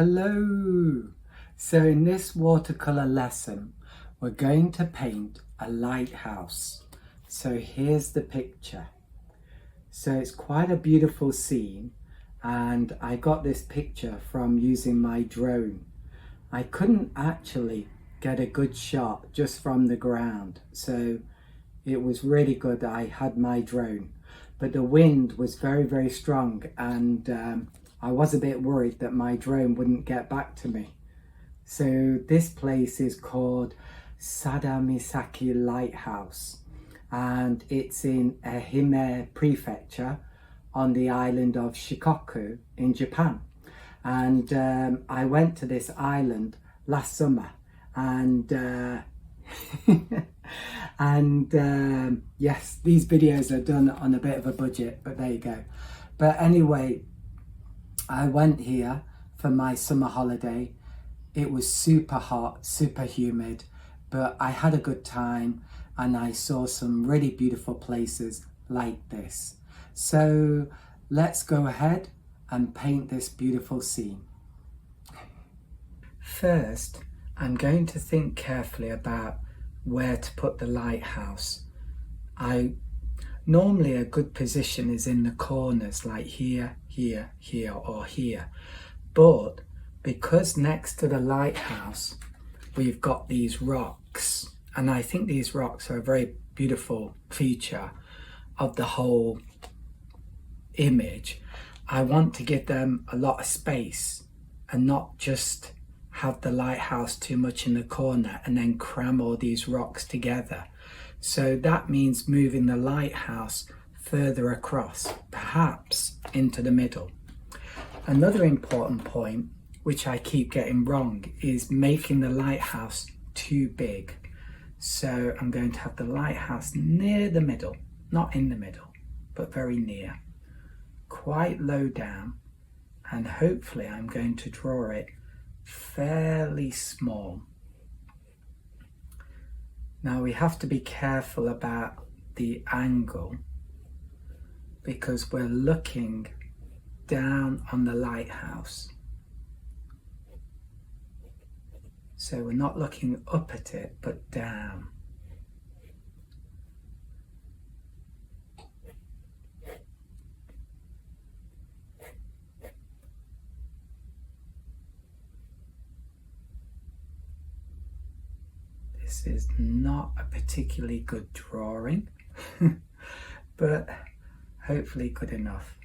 Hello! So in this watercolor lesson, we're going to paint a lighthouse. So here's the picture. So it's quite a beautiful scene, and I got this picture from using my drone. I couldn't actually get a good shot just from the ground, so it was really good I had my drone. But the wind was very strong, and I was a bit worried that my drone wouldn't get back to me. So this place is called Sadamisaki Lighthouse, and it's in Ehime prefecture on the island of Shikoku in Japan. And I went to this island last summer, and yes, these videos are done on a bit of a budget, but there you go. But anyway, I went here for my summer holiday. It was super hot, super humid, but I had a good time and I saw some really beautiful places like this. So let's go ahead and paint this beautiful scene. First, I'm going to think carefully about where to put the lighthouse. Normally a good position is in the corners, like here, here, here, or here. But because next to the lighthouse, we've got these rocks, and I think these rocks are a very beautiful feature of the whole image. I want to give them a lot of space and not just have the lighthouse too much in the corner and then cram all these rocks together. So that means moving the lighthouse further across, perhaps into the middle. Another important point, which I keep getting wrong, is making the lighthouse too big. So I'm going to have the lighthouse near the middle, not in the middle, but very near, quite low down, and hopefully I'm going to draw it fairly small. Now we have to be careful about the angle because we're looking down on the lighthouse. So we're not looking up at it, but down. This is not a particularly good drawing, but hopefully good enough.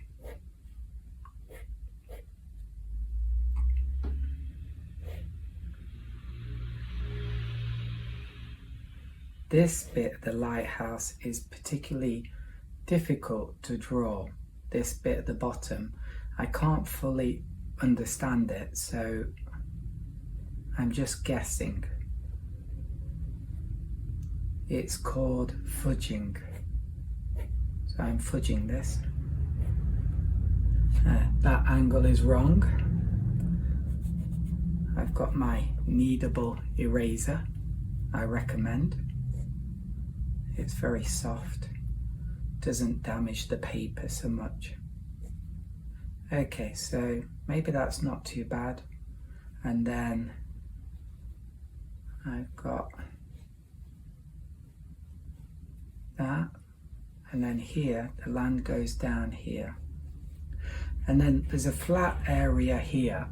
This bit of the lighthouse is particularly difficult to draw. This bit at the bottom, I can't fully understand it, so I'm just guessing. It's called fudging. So I'm fudging this. That angle is wrong. I've got my kneadable eraser, I recommend. It's very soft, doesn't damage the paper so much. Okay, so maybe that's not too bad. And then I've got that, and then here the land goes down here, and then there's a flat area here.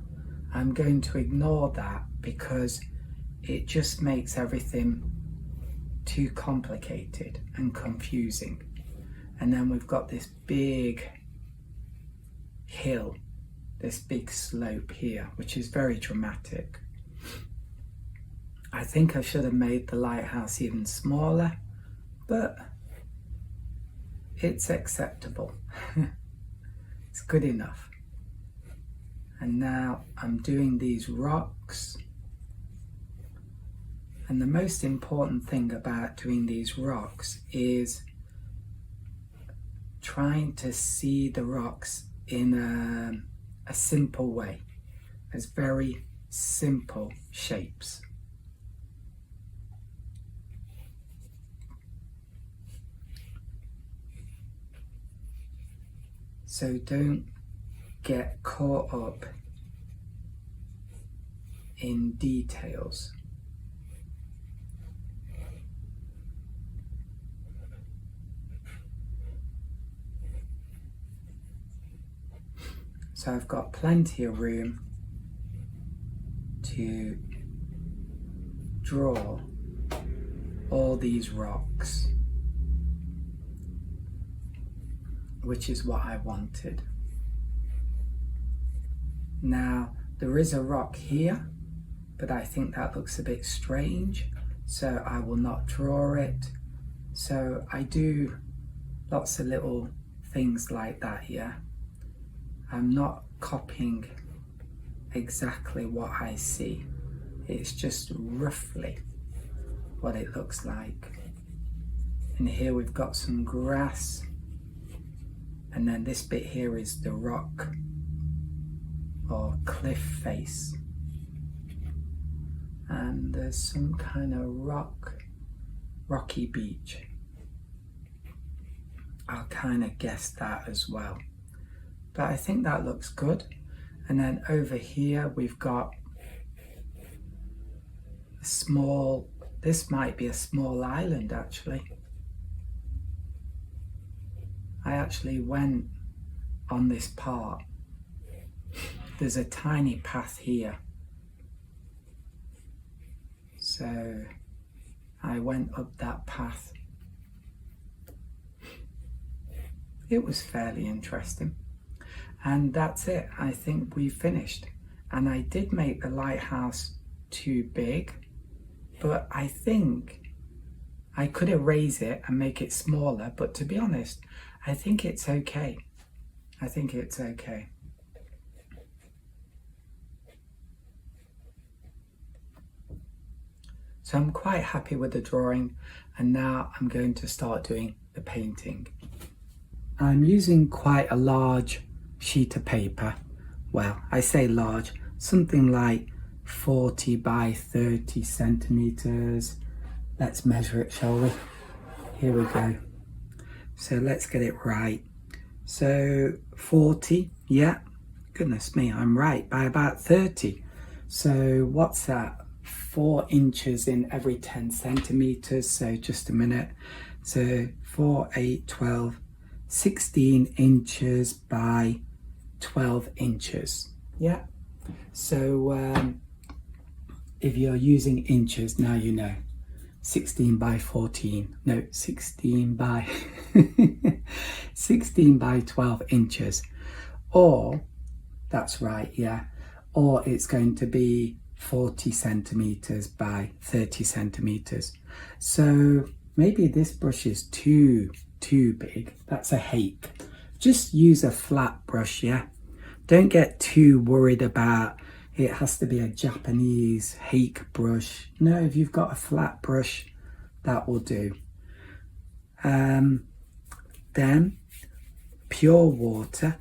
I'm going to ignore that because it just makes everything too complicated and confusing. And then we've got this big hill, this big slope here, which is very dramatic. I think I should have made the lighthouse even smaller, but it's acceptable. It's good enough. And now I'm doing these rocks. And the most important thing about doing these rocks is trying to see the rocks in a simple way, as very simple shapes. So don't get caught up in details. So I've got plenty of room to draw all these rocks, which is what I wanted. Now there is a rock here, but I think that looks a bit strange, so I will not draw it. So I do lots of little things like that here. I'm not copying exactly what I see. It's just roughly what it looks like. And here we've got some grass, and then this bit here is the rock or cliff face, and there's some kind of rocky beach. I'll kind of guess that as well, but I think that looks good. And then over here we've got a small, this might be a small island actually. I actually went on this part. There's a tiny path here. So I went up that path. It was fairly interesting. And that's it. I think we finished. And I did make the lighthouse too big, but I think I could erase it and make it smaller, but to be honest, I think it's okay. I think it's okay. So I'm quite happy with the drawing, and now I'm going to start doing the painting. I'm using quite a large sheet of paper. Well, I say large, something like 40 by 30 centimeters. Let's measure it, shall we? Here we go. So let's get it right. So 40, yeah, goodness me, I'm right by about 30. So what's that? 4 inches in every 10 centimeters. So just a minute. So 4, 8, 12, 16 inches by 12 inches. Yeah. So if you're using inches, now you know. 16 by 14. No, 16 by 16 by 12 inches. Or, that's right, yeah. Or it's going to be 40 centimeters by 30 centimeters. So maybe this brush is too big. That's a hake. Just use a flat brush, yeah. Don't get too worried about it has to be a Japanese hake brush. No, if you've got a flat brush, that will do. Then pure water.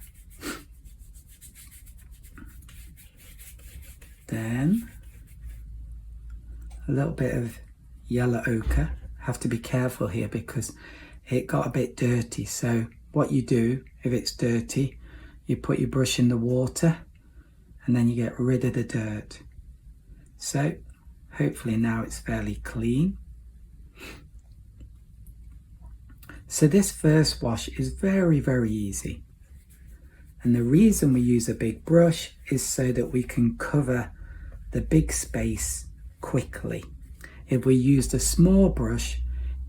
Then a little bit of yellow ochre. Have to be careful here because it got a bit dirty. So what you do, if it's dirty, you put your brush in the water and then you get rid of the dirt. So hopefully now it's fairly clean. So this first wash is very, very easy. And the reason we use a big brush is so that we can cover the big space quickly. If we used a small brush,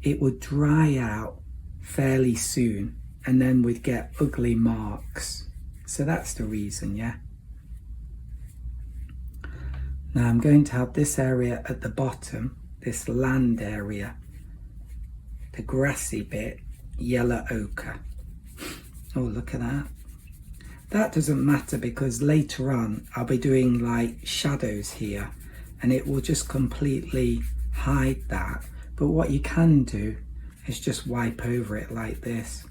it would dry out fairly soon and then we'd get ugly marks. So that's the reason, yeah. Now I'm going to have this area at the bottom, this land area, the grassy bit, yellow ochre. Oh, look at that. That doesn't matter because later on I'll be doing like shadows here and it will just completely hide that. But what you can do is just wipe over it like this.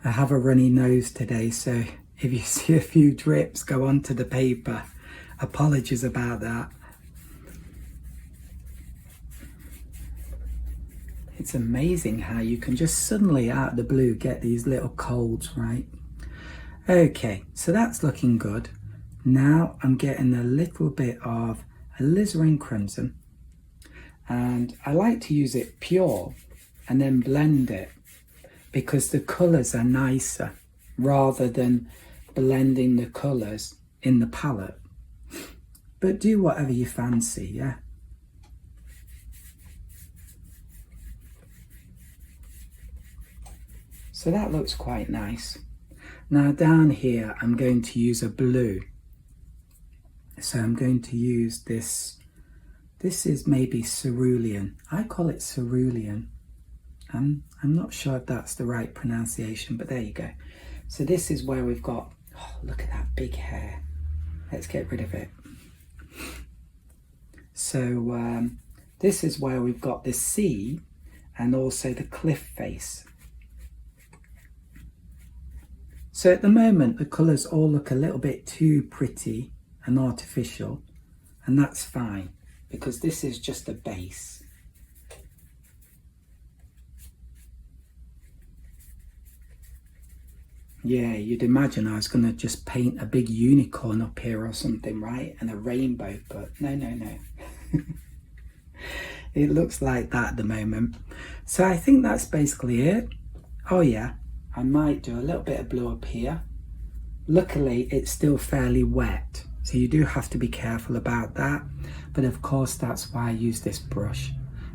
I have a runny nose today, so if you see a few drips go onto the paper, apologies about that. It's amazing how you can just suddenly out of the blue get these little colds, right? Okay, so that's looking good. Now I'm getting a little bit of alizarin crimson, and I like to use it pure and then blend it because the colours are nicer rather than blending the colours in the palette. But do whatever you fancy, yeah? So that looks quite nice. Now down here I'm going to use a blue. So I'm going to use this. This is maybe cerulean. I call it cerulean. I'm not sure if that's the right pronunciation, but there you go. So this is where we've got, oh, look at that big hair. Let's get rid of it. So this is where we've got the sea and also the cliff face. So at the moment, the colours all look a little bit too pretty and artificial, and that's fine because this is just a base. Yeah, you'd imagine I was going to just paint a big unicorn up here or something, right? And a rainbow, but no. It looks like that at the moment. So I think that's basically it. Oh yeah, I might do a little bit of blue up here. Luckily, it's still fairly wet, so you do have to be careful about that. But of course, that's why I use this brush,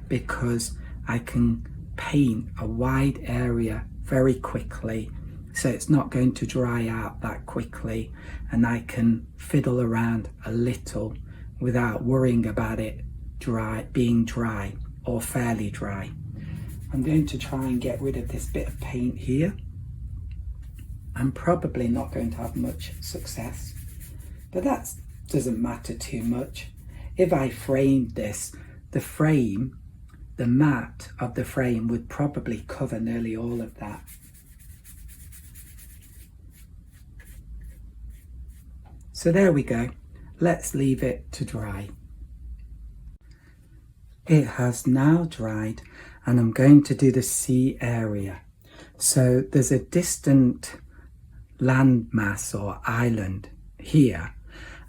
because I can paint a wide area very quickly, so it's not going to dry out that quickly, and I can fiddle around a little without worrying about it being dry or fairly dry. I'm going to try and get rid of this bit of paint here. I'm probably not going to have much success, but that doesn't matter too much. If I framed this, the mat of the frame would probably cover nearly all of that. So there we go. Let's leave it to dry. It has now dried, and I'm going to do the sea area. So there's a distant landmass or island here,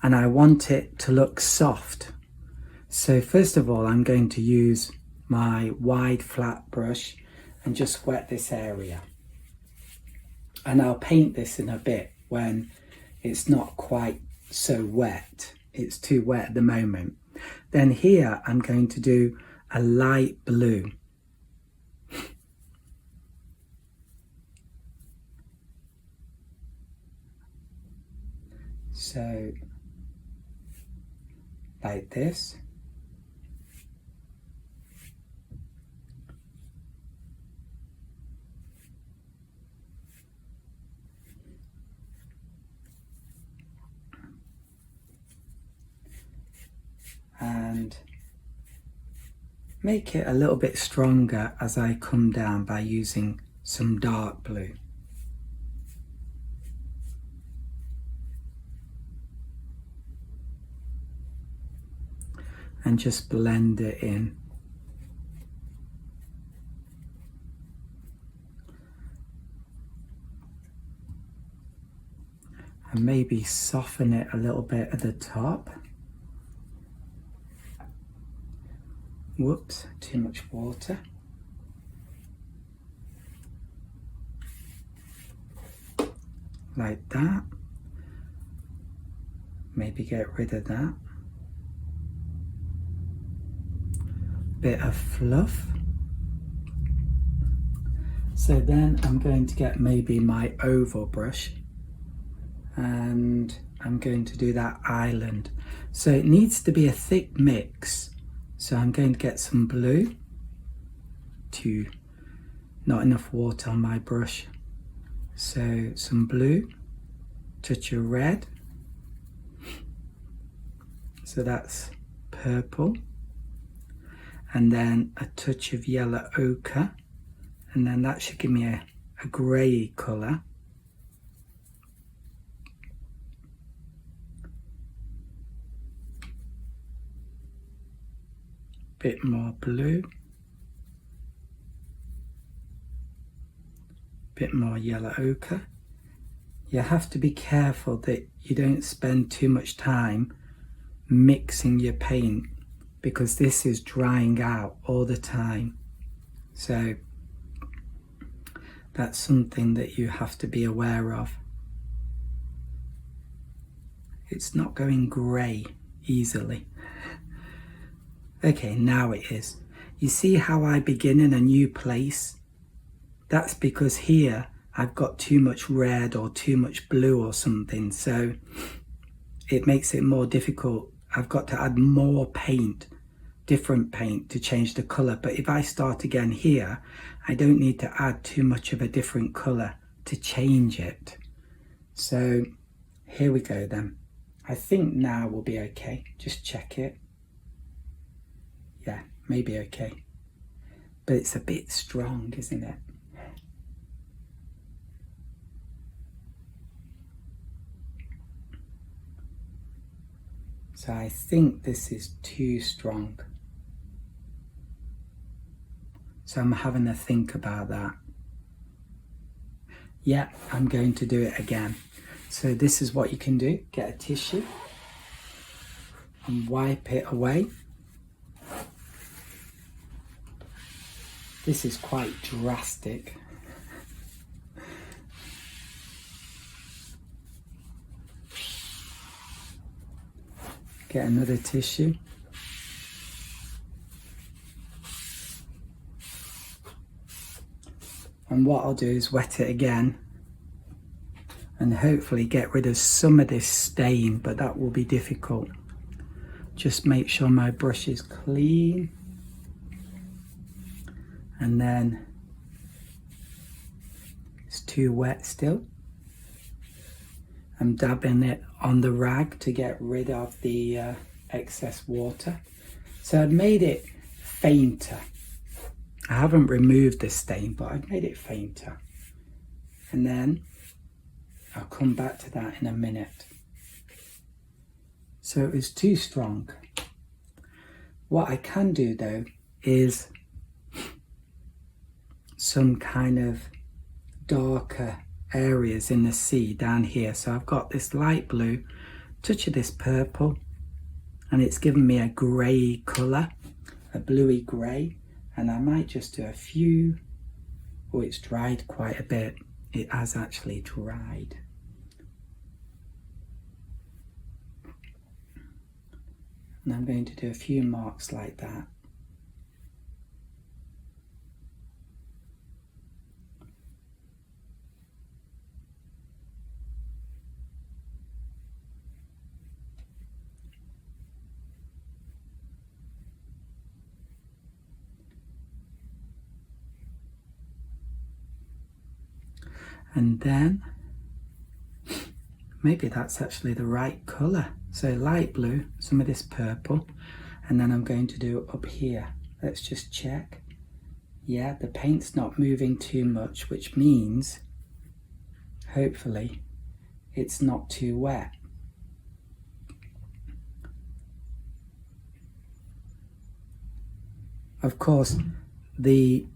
and I want it to look soft. So first of all, I'm going to use my wide flat brush and just wet this area. And I'll paint this in a bit when it's not quite so wet. It's too wet at the moment. Then here I'm going to do a light blue. So like this. And make it a little bit stronger as I come down by using some dark blue. And just blend it in. And maybe soften it a little bit at the top. Whoops, too much water. Like that. Maybe get rid of that. Bit of fluff. So then I'm going to get maybe my oval brush, and I'm going to do that island. So it needs to be a thick mix. So I'm going to get some blue, not enough water on my brush. So some blue, touch of red. So that's purple. And then a touch of yellow ochre. And then that should give me a grey colour. Bit more blue, bit more yellow ochre, you have to be careful that you don't spend too much time mixing your paint, because this is drying out all the time. So that's something that you have to be aware of. It's not going grey easily. Okay, now it is. You see how I begin in a new place? That's because here I've got too much red or too much blue or something, so it makes it more difficult. I've got to add more paint, different paint, to change the colour. But if I start again here, I don't need to add too much of a different colour to change it. So here we go then. I think now will be okay. Just check it. Yeah, maybe okay. But it's a bit strong, isn't it? So I think this is too strong. So I'm having a think about that. Yeah, I'm going to do it again. So this is what you can do. Get a tissue and wipe it away. This is quite drastic. Get another tissue. And what I'll do is wet it again and hopefully get rid of some of this stain, but that will be difficult. Just make sure my brush is clean. And then it's too wet still. I'm dabbing it on the rag to get rid of the excess water. So I've made it fainter. I haven't removed the stain, but I've made it fainter. And then I'll come back to that in a minute. So it was too strong. What I can do though is some kind of darker areas in the sea down here. So I've got this light blue, touch of this purple, and it's given me a grey colour, a bluey grey. And I might just do a few. Oh, it's dried quite a bit. It has actually dried. And I'm going to do a few marks like that. And then maybe that's actually the right colour. So light blue, some of this purple, and then I'm going to do up here. Let's just check. Yeah, the paint's not moving too much, which means hopefully it's not too wet. Of course, the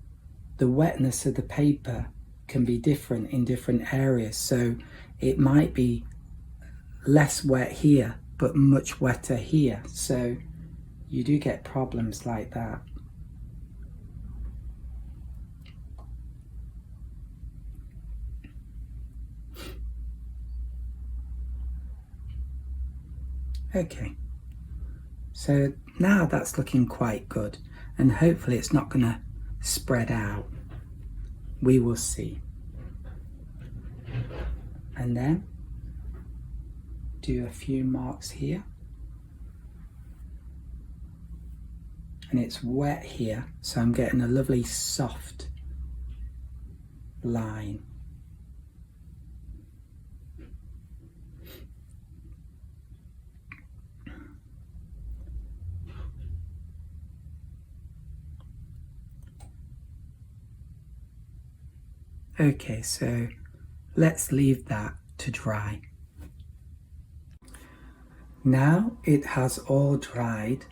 wetness of the paper can be different in different areas, so it might be less wet here but much wetter here, so you do get problems like that. Okay, so now that's looking quite good, and hopefully it's not going to spread out. We will see. And then do a few marks here. And it's wet here, so I'm getting a lovely soft line. Okay, so let's leave that to dry. Now it has all dried,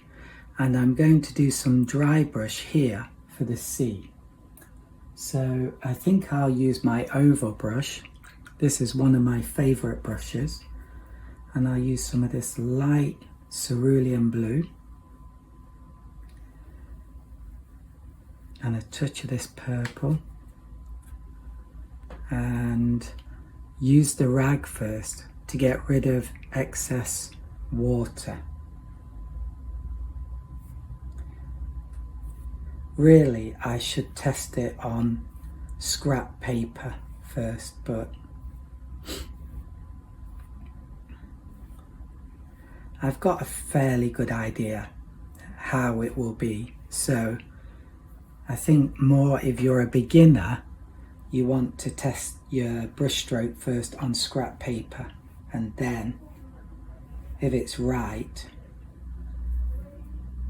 and I'm going to do some dry brush here for the sea. So I think I'll use my oval brush, This is one of my favourite brushes, and I'll use some of this light cerulean blue and a touch of this purple, and use the rag first to get rid of excess water. Really, I should test it on scrap paper first, but I've got a fairly good idea how it will be. So I think more if you're a beginner, you want to test your brush stroke first on scrap paper, and then if it's right,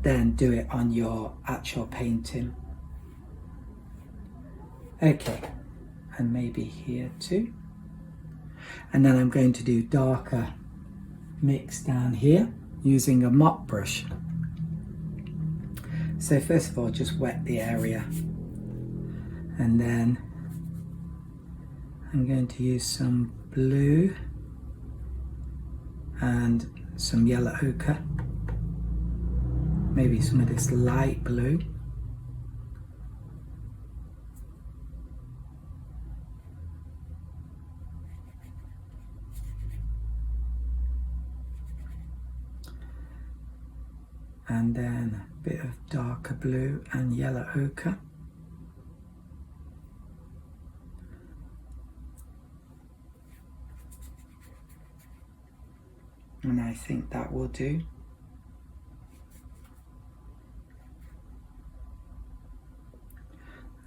then do it on your actual painting. Okay, and maybe here too. And then I'm going to do darker mix down here using a mop brush. So first of all, just wet the area, and then I'm going to use some blue and some yellow ochre, maybe some of this light blue. And then a bit of darker blue and yellow ochre. And I think that will do.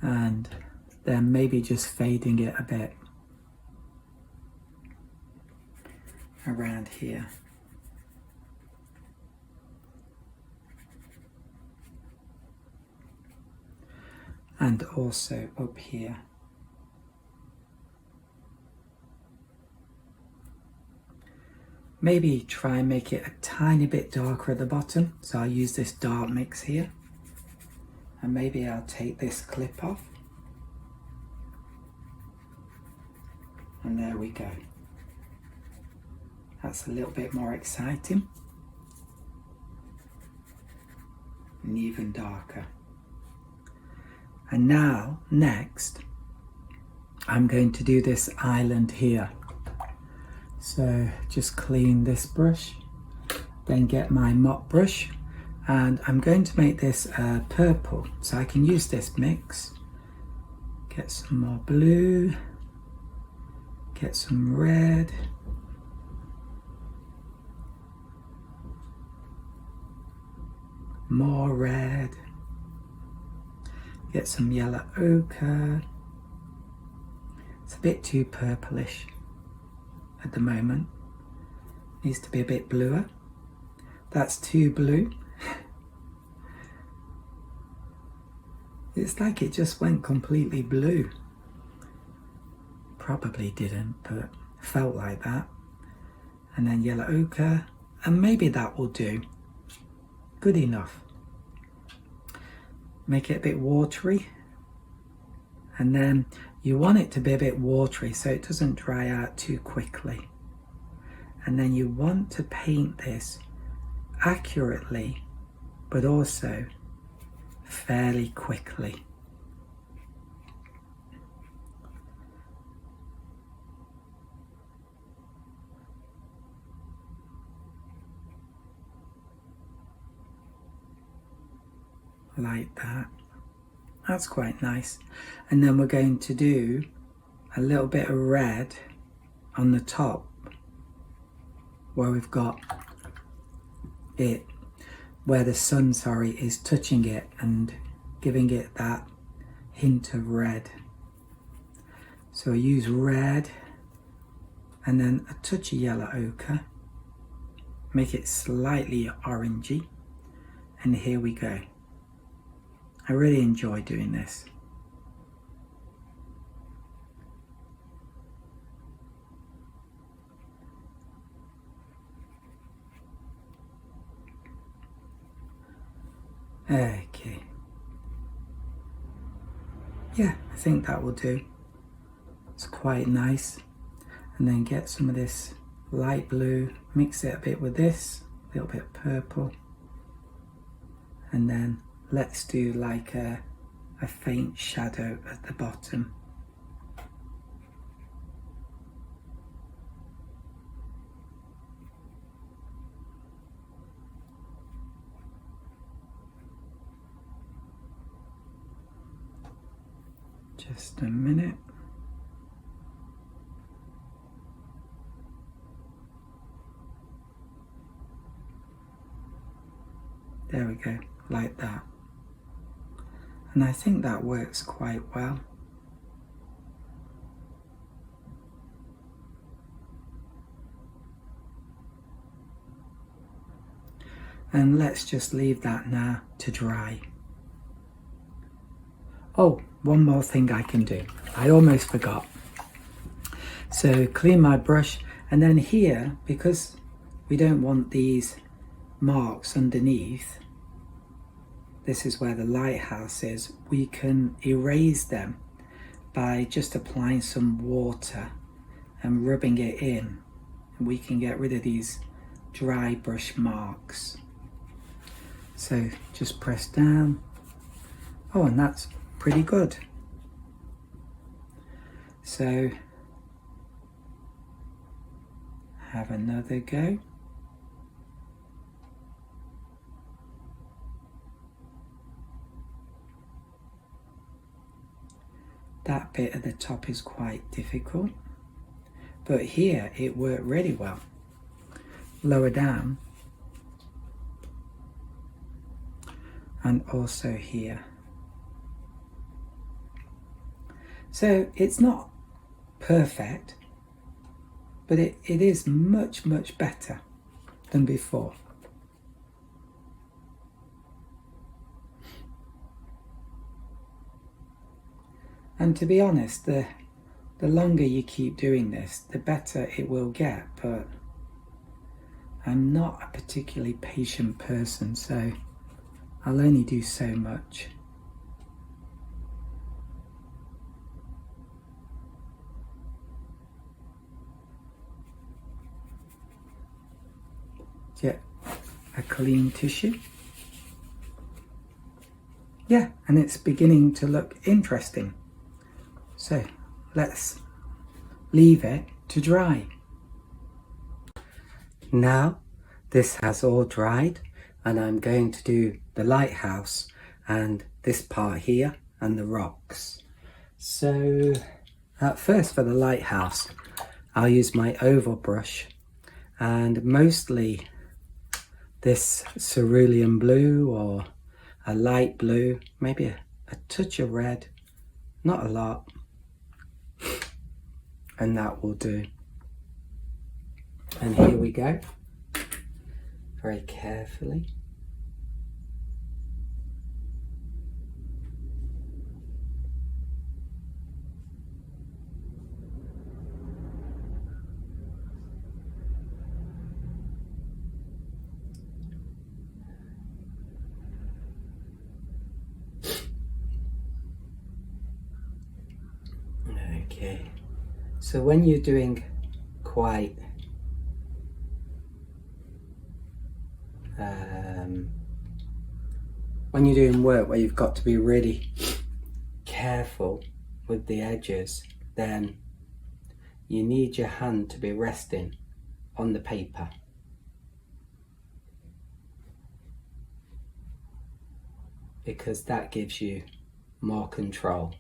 And then maybe just fading it a bit around here. And also up here. Maybe try and make it a tiny bit darker at the bottom. So I'll use this dark mix here. And maybe I'll take this clip off. And there we go. That's a little bit more exciting. And even darker. And now, next, I'm going to do this island here. So just clean this brush, then get my mop brush, and I'm going to make this purple. So I can use this mix, get some more blue, get some red, more red, get some yellow ochre. It's a bit too purplish at the moment. Needs to be a bit bluer. That's too blue. It's like it just went completely blue. Probably didn't, but felt like that. And then yellow ochre, and maybe that will do. Good enough. Make it a bit watery, and then you want it to be a bit watery so it doesn't dry out too quickly. And then you want to paint this accurately, but also fairly quickly. Like that. That's quite nice. And then we're going to do a little bit of red on the top where we've got it, where the sun, is touching it and giving it that hint of red. So I use red and then a touch of yellow ochre, make it slightly orangey, and here we go. I really enjoy doing this. Okay. Yeah, I think that will do. It's quite nice. And then get some of this light blue, mix it a bit with this, a little bit of purple. And then let's do like a faint shadow at the bottom. Just a minute. There we go, like that. And I think that works quite well. And let's just leave that now to dry. Oh, one more thing I can do. I almost forgot. So clean my brush, and then here, because we don't want these marks underneath, this is where the lighthouse is, we can erase them by just applying some water and rubbing it in. And we can get rid of these dry brush marks. So just press down. Oh, and that's pretty good. So have another go. That bit at the top is quite difficult, but here it worked really well. Lower down, and also here. So it's not perfect, but it is much, much better than before. And to be honest, the longer you keep doing this, the better it will get, but I'm not a particularly patient person, so I'll only do so much. Get a clean tissue. Yeah, and it's beginning to look interesting. So let's leave it to dry. Now this has all dried, and I'm going to do the lighthouse and this part here and the rocks. So at first, for the lighthouse, I'll use my oval brush, and mostly this cerulean blue or a light blue, maybe a touch of red, not a lot, and that will do. And here we go, very carefully. Okay, so when you're doing quite when you're doing work where you've got to be really careful with the edges, then you need your hand to be resting on the paper. Because that gives you more control.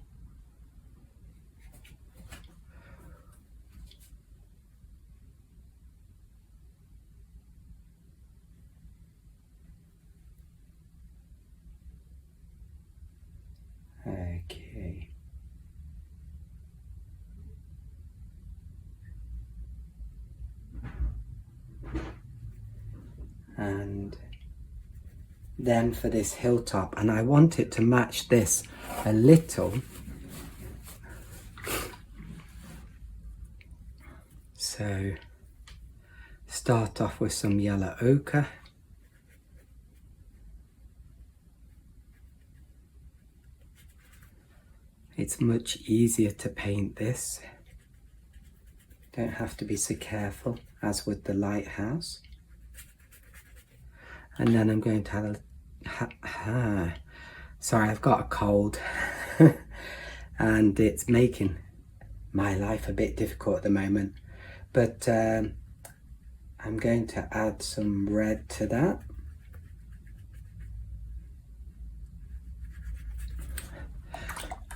Okay. And then for this hilltop, and I want it to match this a little. So start off with some yellow ochre. It's much easier to paint this. Don't have to be so careful as with the lighthouse. And then I'm going to have sorry, I've got a cold and it's making my life a bit difficult at the moment. But I'm going to add some red to that.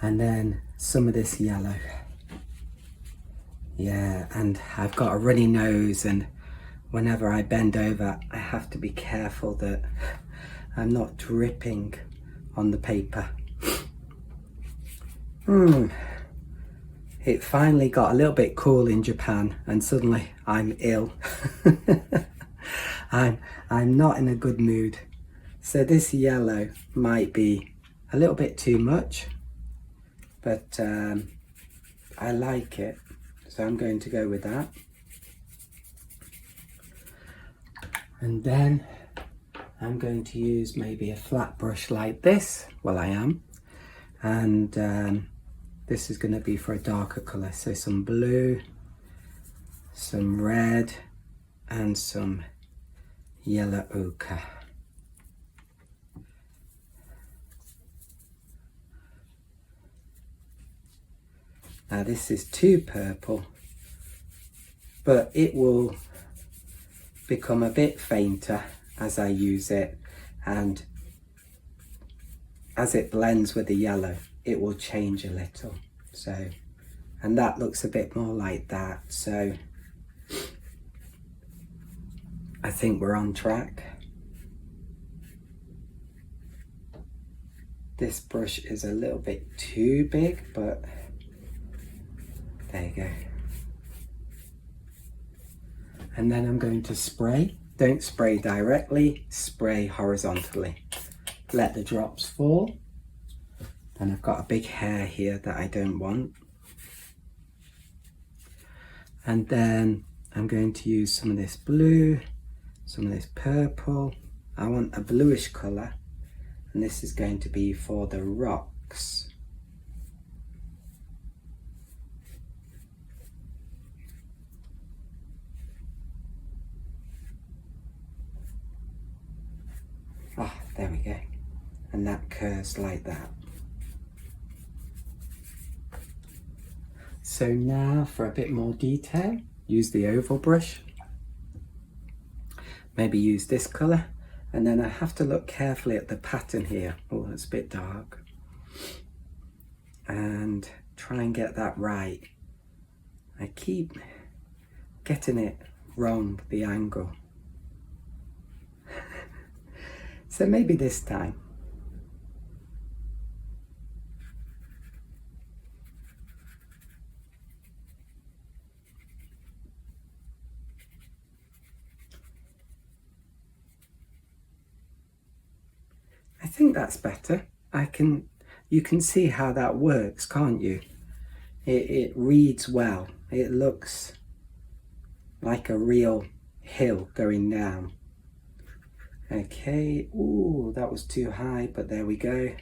And then some of this yellow. Yeah, and I've got a runny nose, and whenever I bend over, I have to be careful that I'm not dripping on the paper. It finally got a little bit cool in Japan, and suddenly I'm ill. I'm not in a good mood. So this yellow might be a little bit too much, but I like it. So I'm going to go with that. And then I'm going to use maybe a flat brush like this. Well, I am. And this is going to be for a darker colour. So some blue, some red, and some yellow ochre. Now this is too purple, but it will become a bit fainter as I use it, and as it blends with the yellow it will change a little. So, and that looks a bit more like that, so I think we're on track. This brush is a little bit too big, but there you go. And then I'm going to spray. Don't spray directly, spray horizontally. Let the drops fall. And I've got a big hair here that I don't want. And then I'm going to use some of this blue, some of this purple. I want a bluish colour, and this is going to be for the rocks. There we go. And that curves like that. So now for a bit more detail, use the oval brush. Maybe use this colour. And then I have to look carefully at the pattern here. Oh, it's a bit dark. And try and get that right. I keep getting it wrong, the angle. So maybe this time. I think that's better. You can see how that works, can't you? It reads well. It looks like a real hill going down. Okay, ooh, that was too high, but there we go.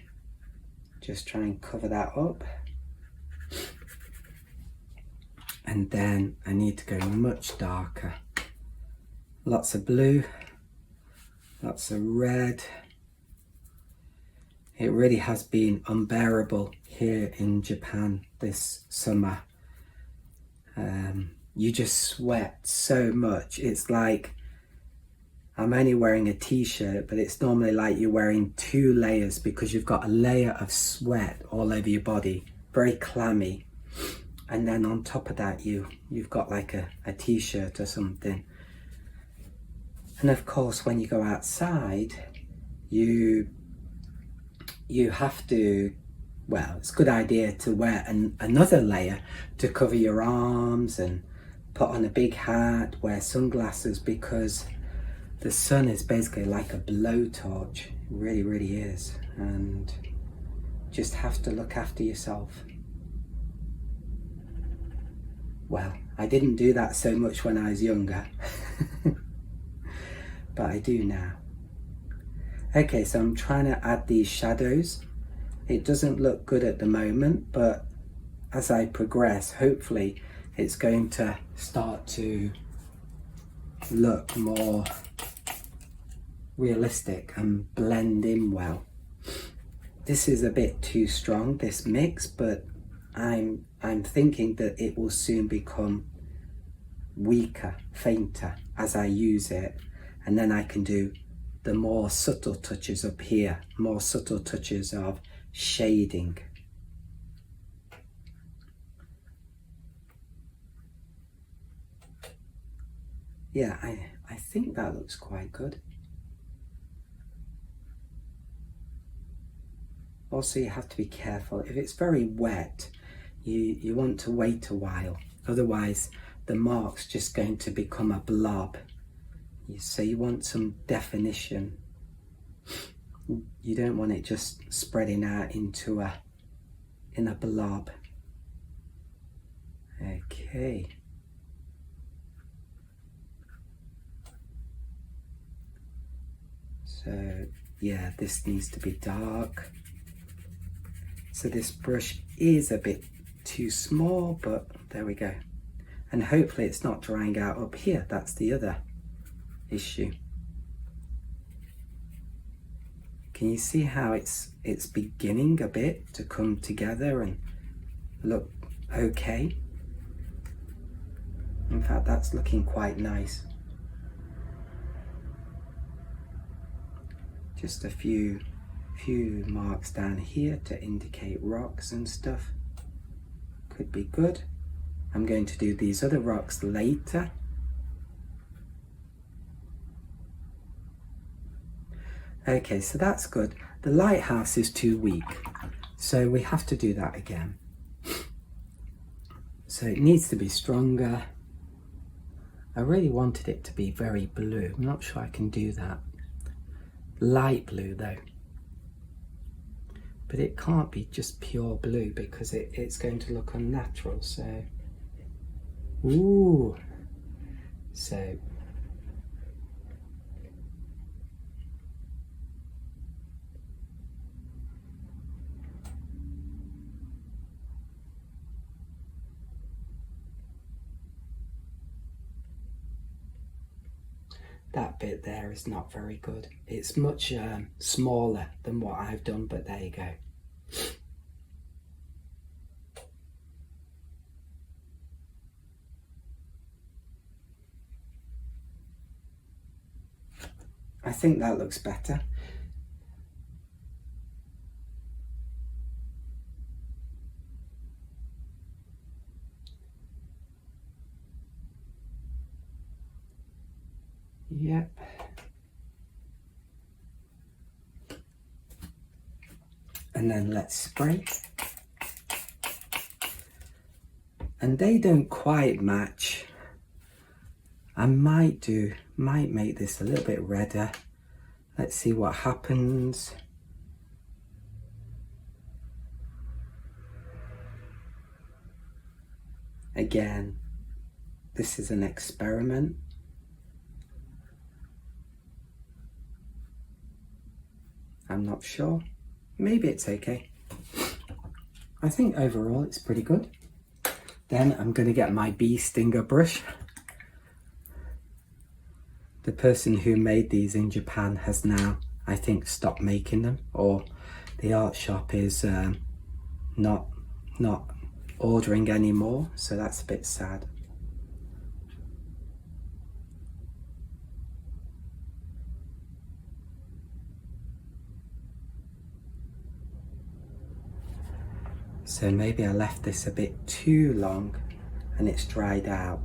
Just try and cover that up. And then I need to go much darker. Lots of blue, lots of red. It really has been unbearable here in Japan this summer. You just sweat so much. It's like I'm only wearing a t-shirt, but it's normally like you're wearing 2 layers because you've got a layer of sweat all over your body, very clammy. And then on top of that, you've got like a t-shirt or something. And of course, when you go outside, you have to, well, it's a good idea to wear another layer to cover your arms and put on a big hat, wear sunglasses, because the sun is basically like a blowtorch. It really, really is. And just have to look after yourself. Well, I didn't do that so much when I was younger, but I do now. Okay, so I'm trying to add these shadows. It doesn't look good at the moment, but as I progress, hopefully it's going to start to look more realistic and blend in well. This is a bit too strong, this mix, but I'm thinking that it will soon become weaker, fainter as I use it, and then I can do the more subtle touches up here, more subtle touches of shading. Yeah, I think that looks quite good. Also, you have to be careful. If it's very wet, you want to wait a while. Otherwise, the mark's just going to become a blob. So you want some definition. You don't want it just spreading out into in a blob. Okay. So yeah, this needs to be dark. So this brush is a bit too small, but there we go. And hopefully it's not drying out up here. That's the other issue. Can you see how it's beginning a bit to come together and look okay? In fact, that's looking quite nice. Just a few marks down here to indicate rocks and stuff. Could be good. I'm going to do these other rocks later. Okay, so that's good. The lighthouse is too weak, so we have to do that again. So it needs to be stronger. I really wanted it to be very blue. I'm not sure I can do that. Light blue though. But it can't be just pure blue because it's going to look unnatural, so... Ooh! So... that bit there is not very good. It's much smaller than what I've done, but there you go. I think that looks better. Yep. And then let's spray. And they don't quite match. I might make this a little bit redder. Let's see what happens. Again, this is an experiment. I'm not sure. Maybe it's okay. I think overall it's pretty good. Then I'm going to get my bee stinger brush. The person who made these in Japan has now, I think, stopped making them, or the art shop is not ordering anymore, so that's a bit sad. So maybe I left this a bit too long and it's dried out.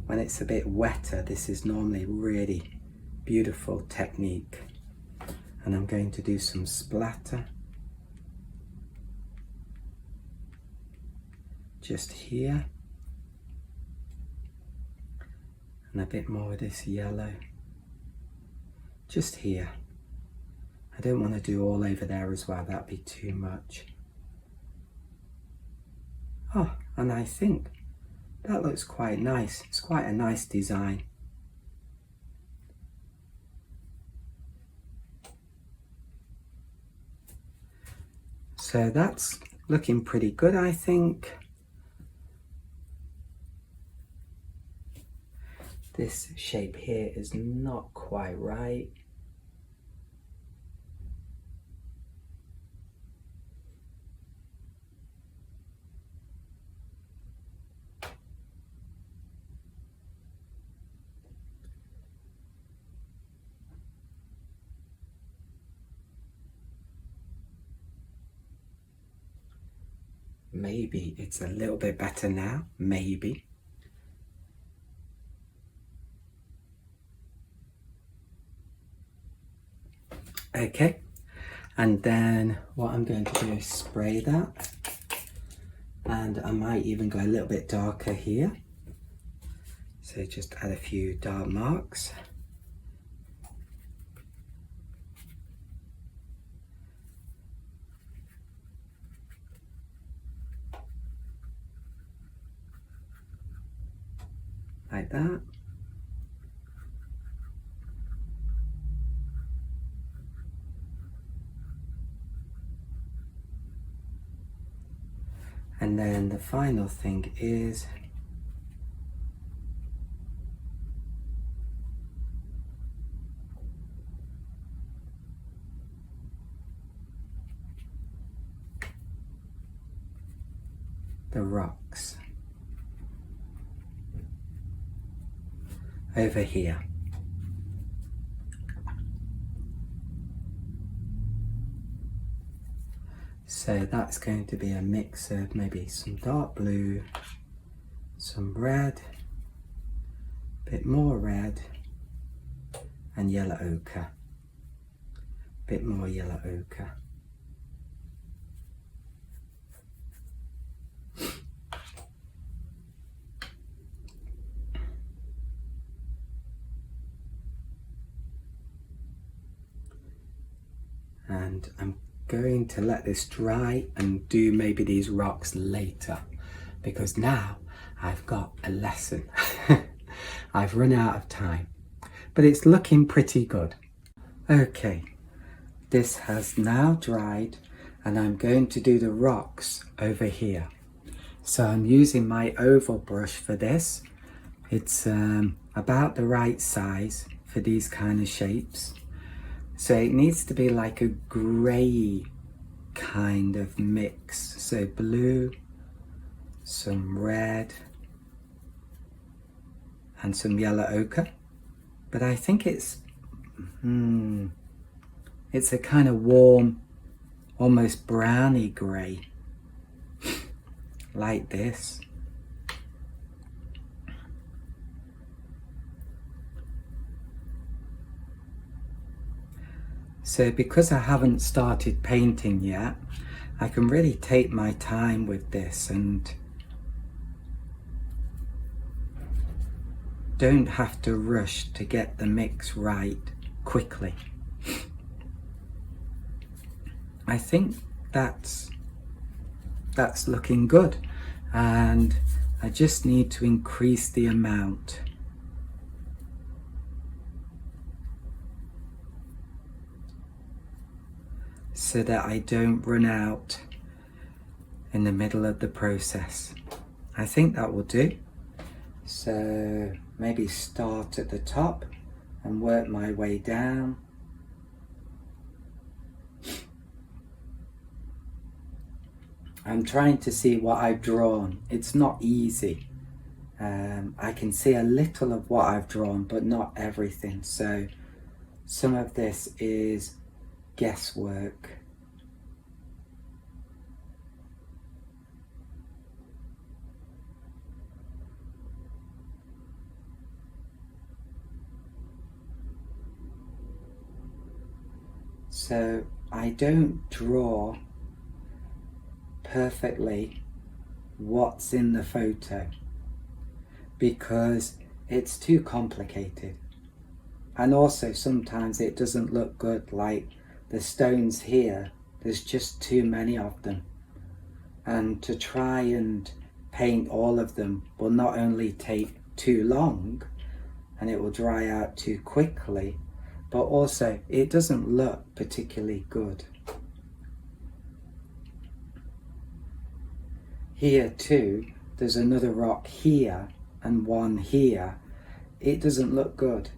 When it's a bit wetter, this is normally really beautiful technique. And I'm going to do some splatter. Just here. And a bit more of this yellow. Just here. I don't want to do all over there as well, that'd be too much. Oh, and I think that looks quite nice. It's quite a nice design. So that's looking pretty good, I think. This shape here is not quite right. Maybe it's a little bit better now, maybe. Okay, and then what I'm going to do is spray that, and I might even go a little bit darker here. So just add a few dark marks. Like that. And then the final thing is the rocks over here. So that's going to be a mix of maybe some dark blue, some red, a bit more red, and yellow ochre. A bit more yellow ochre. And I'm going to let this dry and do maybe these rocks later, because now I've got a lesson. I've run out of time, but it's looking pretty good. Okay, this has now dried and I'm going to do the rocks over here. So I'm using my oval brush for this. It's about the right size for these kind of shapes. So it needs to be like a grey kind of mix. So blue, some red, and some yellow ochre. But I think it's a kind of warm, almost browny grey, like this. So because I haven't started painting yet, I can really take my time with this and don't have to rush to get the mix right quickly. I think that's looking good, and I just need to increase the amount. So that I don't run out in the middle of the process. I think that will do. So maybe start at the top and work my way down. I'm trying to see what I've drawn. It's not easy. I can see a little of what I've drawn, but not everything. So some of this is guesswork. So I don't draw perfectly what's in the photo because it's too complicated, and also sometimes it doesn't look good. Like the stones here, there's just too many of them, and to try and paint all of them will not only take too long and it will dry out too quickly, but also it doesn't look particularly good. Here too, there's another rock here and one here. it doesn't look good,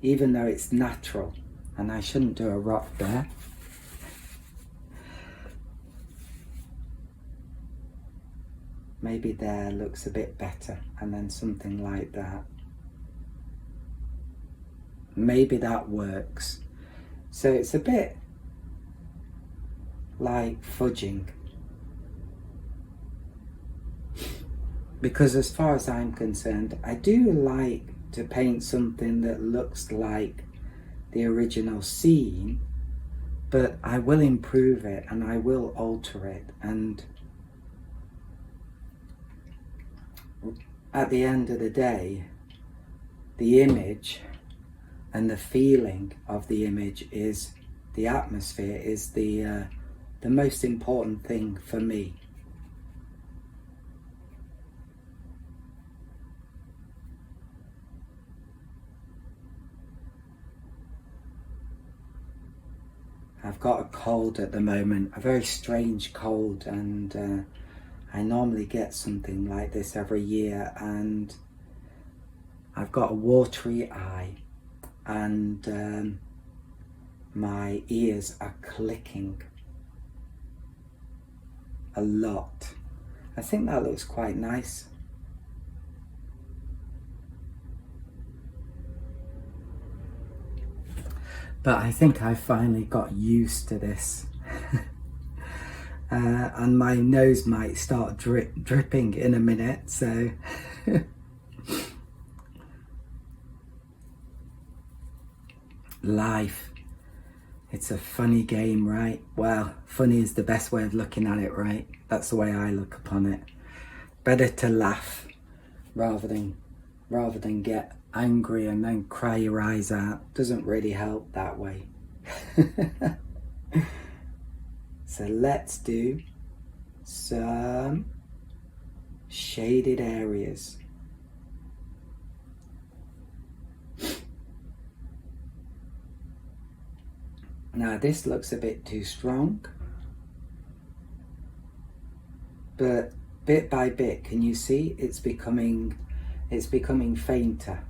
even though it's natural, and I shouldn't do a rock there. Maybe there looks a bit better, and then something like that. Maybe that works. So it's a bit like fudging. Because as far as I'm concerned, I do like to paint something that looks like the original scene, but I will improve it and I will alter it, and at the end of the day, the image and the feeling of the image is, the atmosphere is the most important thing for me. I've got a cold at the moment, a very strange cold, and I normally get something like this every year, and I've got a watery eye, and my ears are clicking a lot. I think that looks quite nice. But I think I finally got used to this. And my nose might start dripping in a minute, so life, it's a funny game, right? Well, funny is the best way of looking at it, right? That's the way I look upon it. Better to laugh rather than get angry and then cry your eyes out. Doesn't really help that way. So let's do some shaded areas. Now this looks a bit too strong, but bit by bit, can you see it's becoming fainter?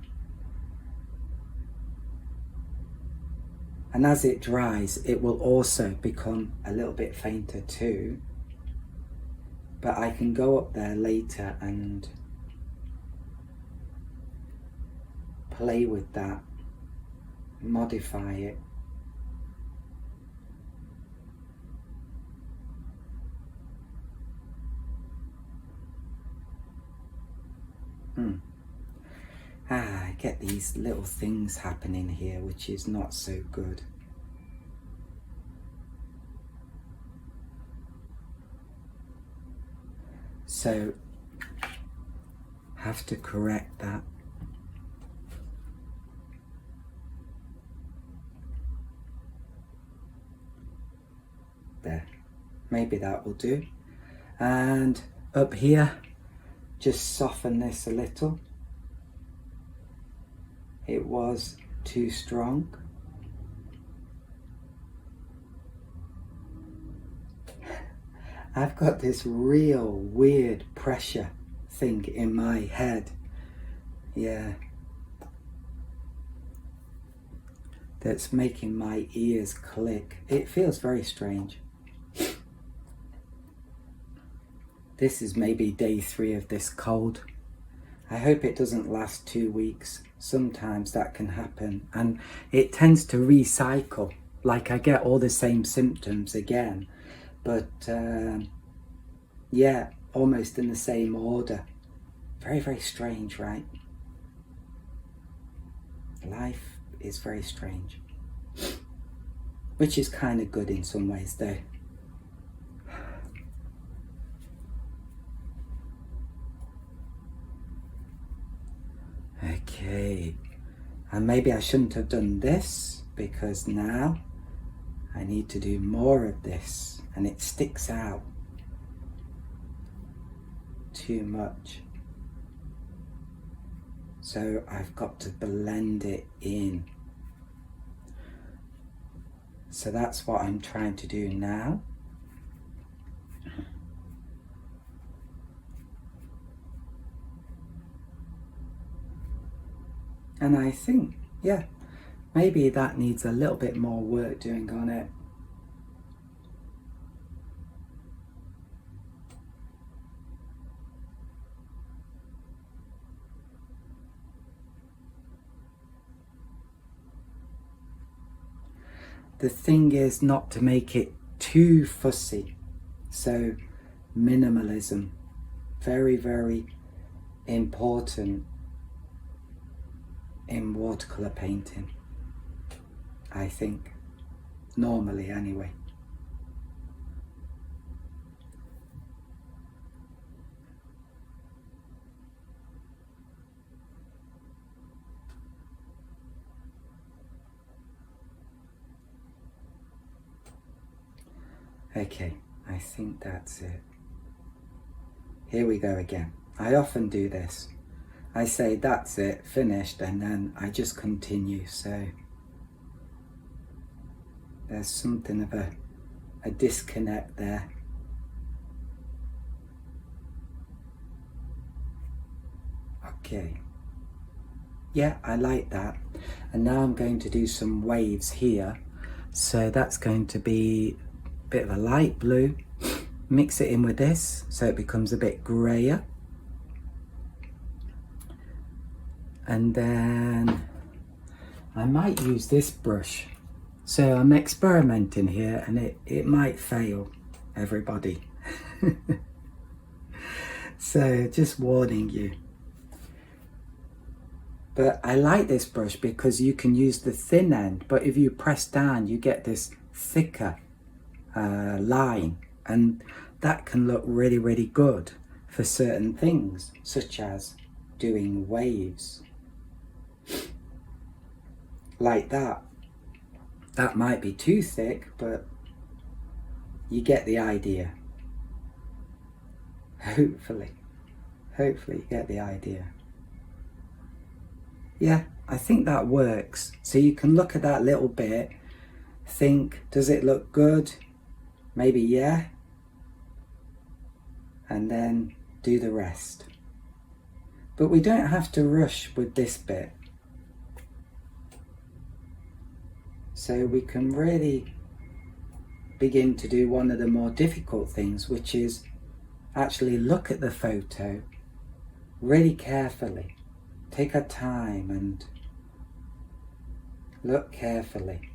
And as it dries, it will also become a little bit fainter too. But I can go up there later and play with that, modify it. I get these little things happening here, which is not so good. So, have to correct that. There, maybe that will do. And up here, just soften this a little. It was too strong. I've got this real weird pressure thing in my head. Yeah. That's making my ears click. It feels very strange. This is maybe day 3 of this cold. I hope it doesn't last 2 weeks. Sometimes that can happen, and it tends to recycle. Like I get all the same symptoms again, but yeah, almost in the same order. Very, very strange, right? Life is very strange, which is kind of good in some ways though. Okay, and maybe I shouldn't have done this, because now I need to do more of this and it sticks out too much. So I've got to blend it in. So that's what I'm trying to do now. And I think, yeah, maybe that needs a little bit more work doing on it. The thing is not to make it too fussy. So minimalism, very, very important in watercolor painting, I think, normally anyway. Okay, I think that's it. Here we go again. I often do this. I say that's it, finished, and then I just continue. So there's something of a disconnect there. Okay. Yeah, I like that. And now I'm going to do some waves here. So that's going to be a bit of a light blue. Mix it in with this so it becomes a bit grayer. And then I might use this brush. So I'm experimenting here, and it might fail, everybody. So just warning you. But I like this brush because you can use the thin end, but if you press down you get this thicker line, and that can look really, really good for certain things, such as doing waves. Like that. That might be too thick, but you get the idea. Hopefully you get the idea. Yeah, I think that works. So you can look at that little bit, think, does it look good? Maybe yeah. And then do the rest. But we don't have to rush with this bit. So we can really begin to do one of the more difficult things, which is actually look at the photo really carefully. Take our time and look carefully.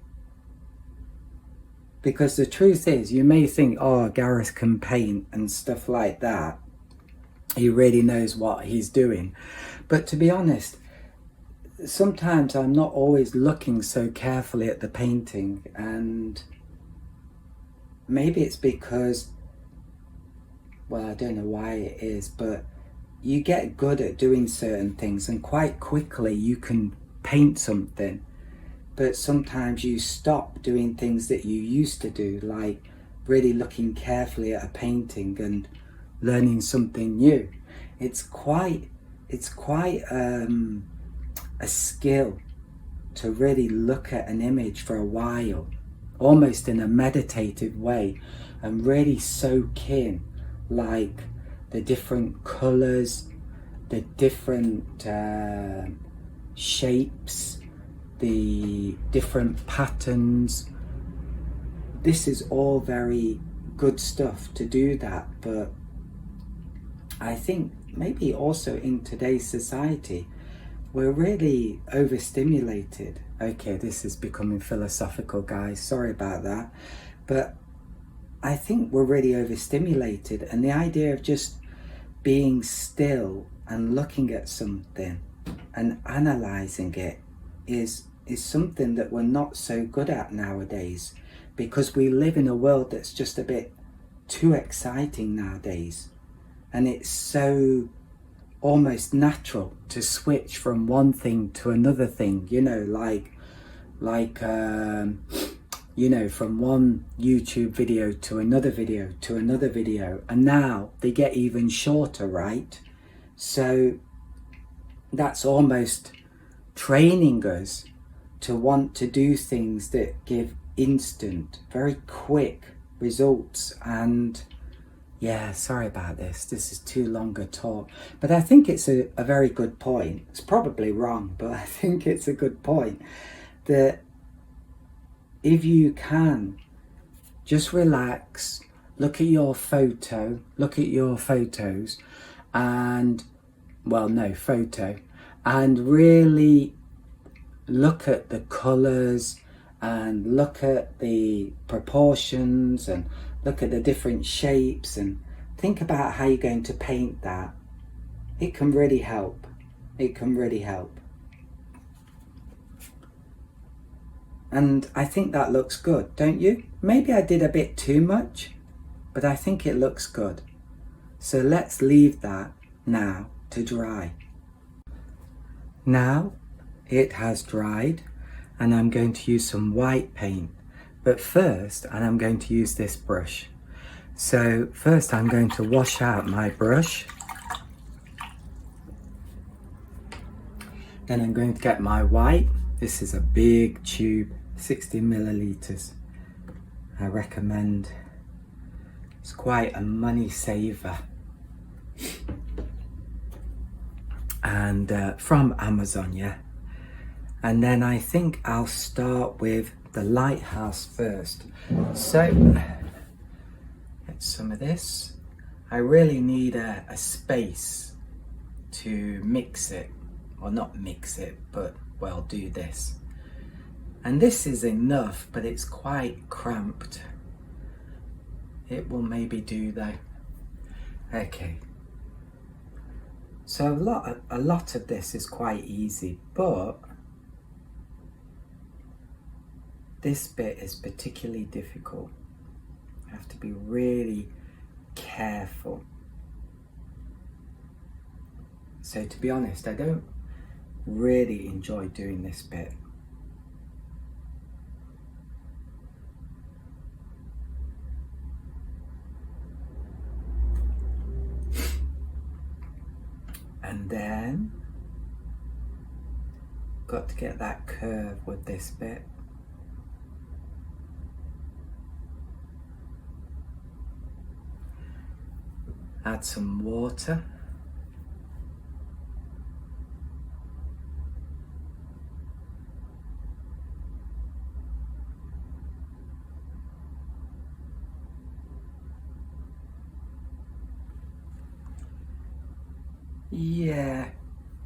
Because the truth is, you may think, oh, Gareth can paint and stuff like that. He really knows what he's doing. But to be honest, sometimes I'm not always looking so carefully at the painting, and maybe it's because, well, I don't know why it is, but you get good at doing certain things and quite quickly you can paint something, but sometimes you stop doing things that you used to do, like really looking carefully at a painting and learning something new. It's quite a skill to really look at an image for a while, almost in a meditative way, and really soak in like the different colors, the different shapes, the different patterns. This is all very good stuff to do that, but I think maybe also in today's society we're really overstimulated. Okay, this is becoming philosophical, guys, sorry about that, but I think we're really overstimulated, and the idea of just being still and looking at something and analysing it is something that we're not so good at nowadays, because we live in a world that's just a bit too exciting nowadays, and it's so almost natural to switch from one thing to another thing, you know, you know, from one YouTube video to another video, and now they get even shorter, right? So that's almost training us to want to do things that give instant, very quick results. And Yeah, sorry about this. This is too long a talk. But I think it's a very good point. It's probably wrong, but I think it's a good point. That if you can, just relax, look at your photo, look at your photos, and, well, no, photo, and really look at the colours and look at the proportions and look at the different shapes and think about how you're going to paint that. It can really help. It can really help. And I think that looks good, don't you? Maybe I did a bit too much, but I think it looks good. So let's leave that now to dry. Now it has dried and I'm going to use some white paint. But first, and I'm going to use this brush. So first I'm going to wash out my brush. Then I'm going to get my white. This is a big tube, 60 milliliters. I recommend. It's quite a money saver. And from Amazon, yeah. And then I think I'll start with the lighthouse first. So, get some of this. I really need a space to mix it. Well, not mix it, but, well, do this. And this is enough, but it's quite cramped. It will maybe do though. Okay. So a lot of this is quite easy, but this bit is particularly difficult. You have to be really careful. So to be honest, I don't really enjoy doing this bit. And then got to get that curve with this bit. Add some water. Yeah,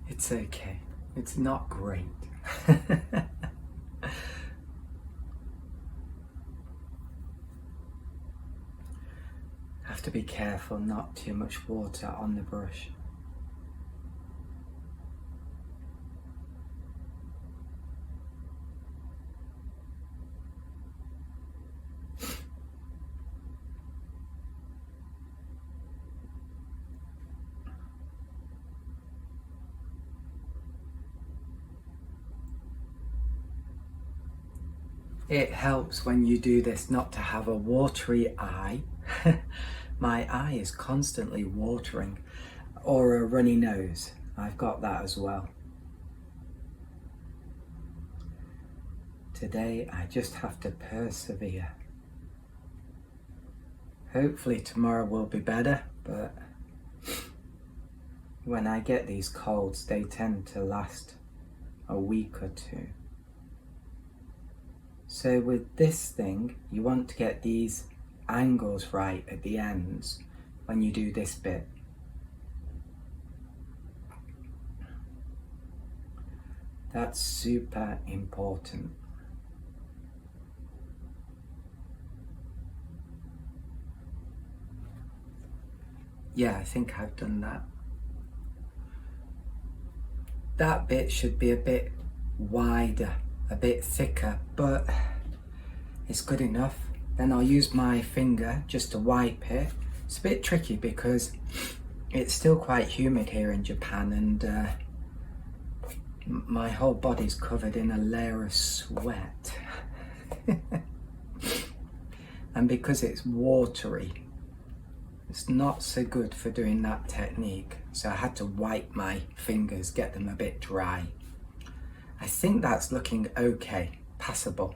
it's okay. It's not great. Have to be careful, not too much water on the brush. It helps when you do this not to have a watery eye. My eye is constantly watering, or a runny nose. I've got that as well. Today I just have to persevere. Hopefully tomorrow will be better, but when I get these colds, they tend to last a week or two. So with this thing, you want to get these angles right at the ends when you do this bit. That's super important. Yeah, I think I've done that. That bit should be a bit wider, a bit thicker, but it's good enough. Then I'll use my finger just to wipe it. It's a bit tricky because it's still quite humid here in Japan, and my whole body's covered in a layer of sweat. And because it's watery, it's not so good for doing that technique. So I had to wipe my fingers, get them a bit dry. I think that's looking okay, passable.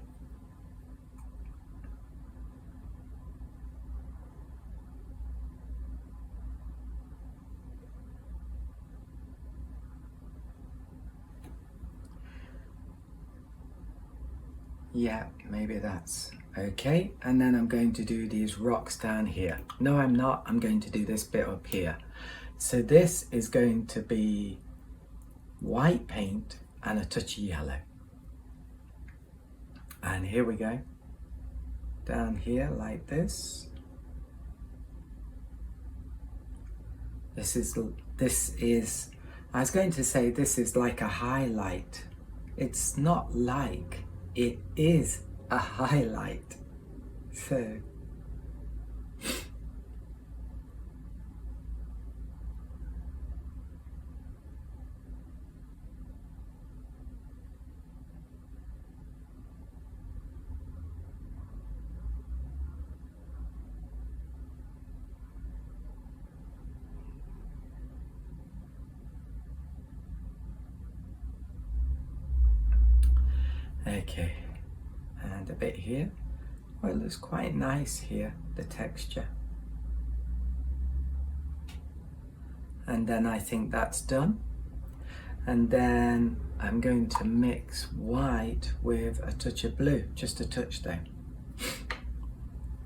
Yeah, maybe that's okay. And then I'm going to do these rocks down here. No, I'm not. I'm going to do this bit up here. So this is going to be white paint and a touch of yellow. And here we go. Down here like this. This is, I was going to say this is like a highlight. It's not like, it is a highlight. So, okay, and a bit here. Well, it looks quite nice here, the texture. And then I think that's done. And then I'm going to mix white with a touch of blue, just a touch though.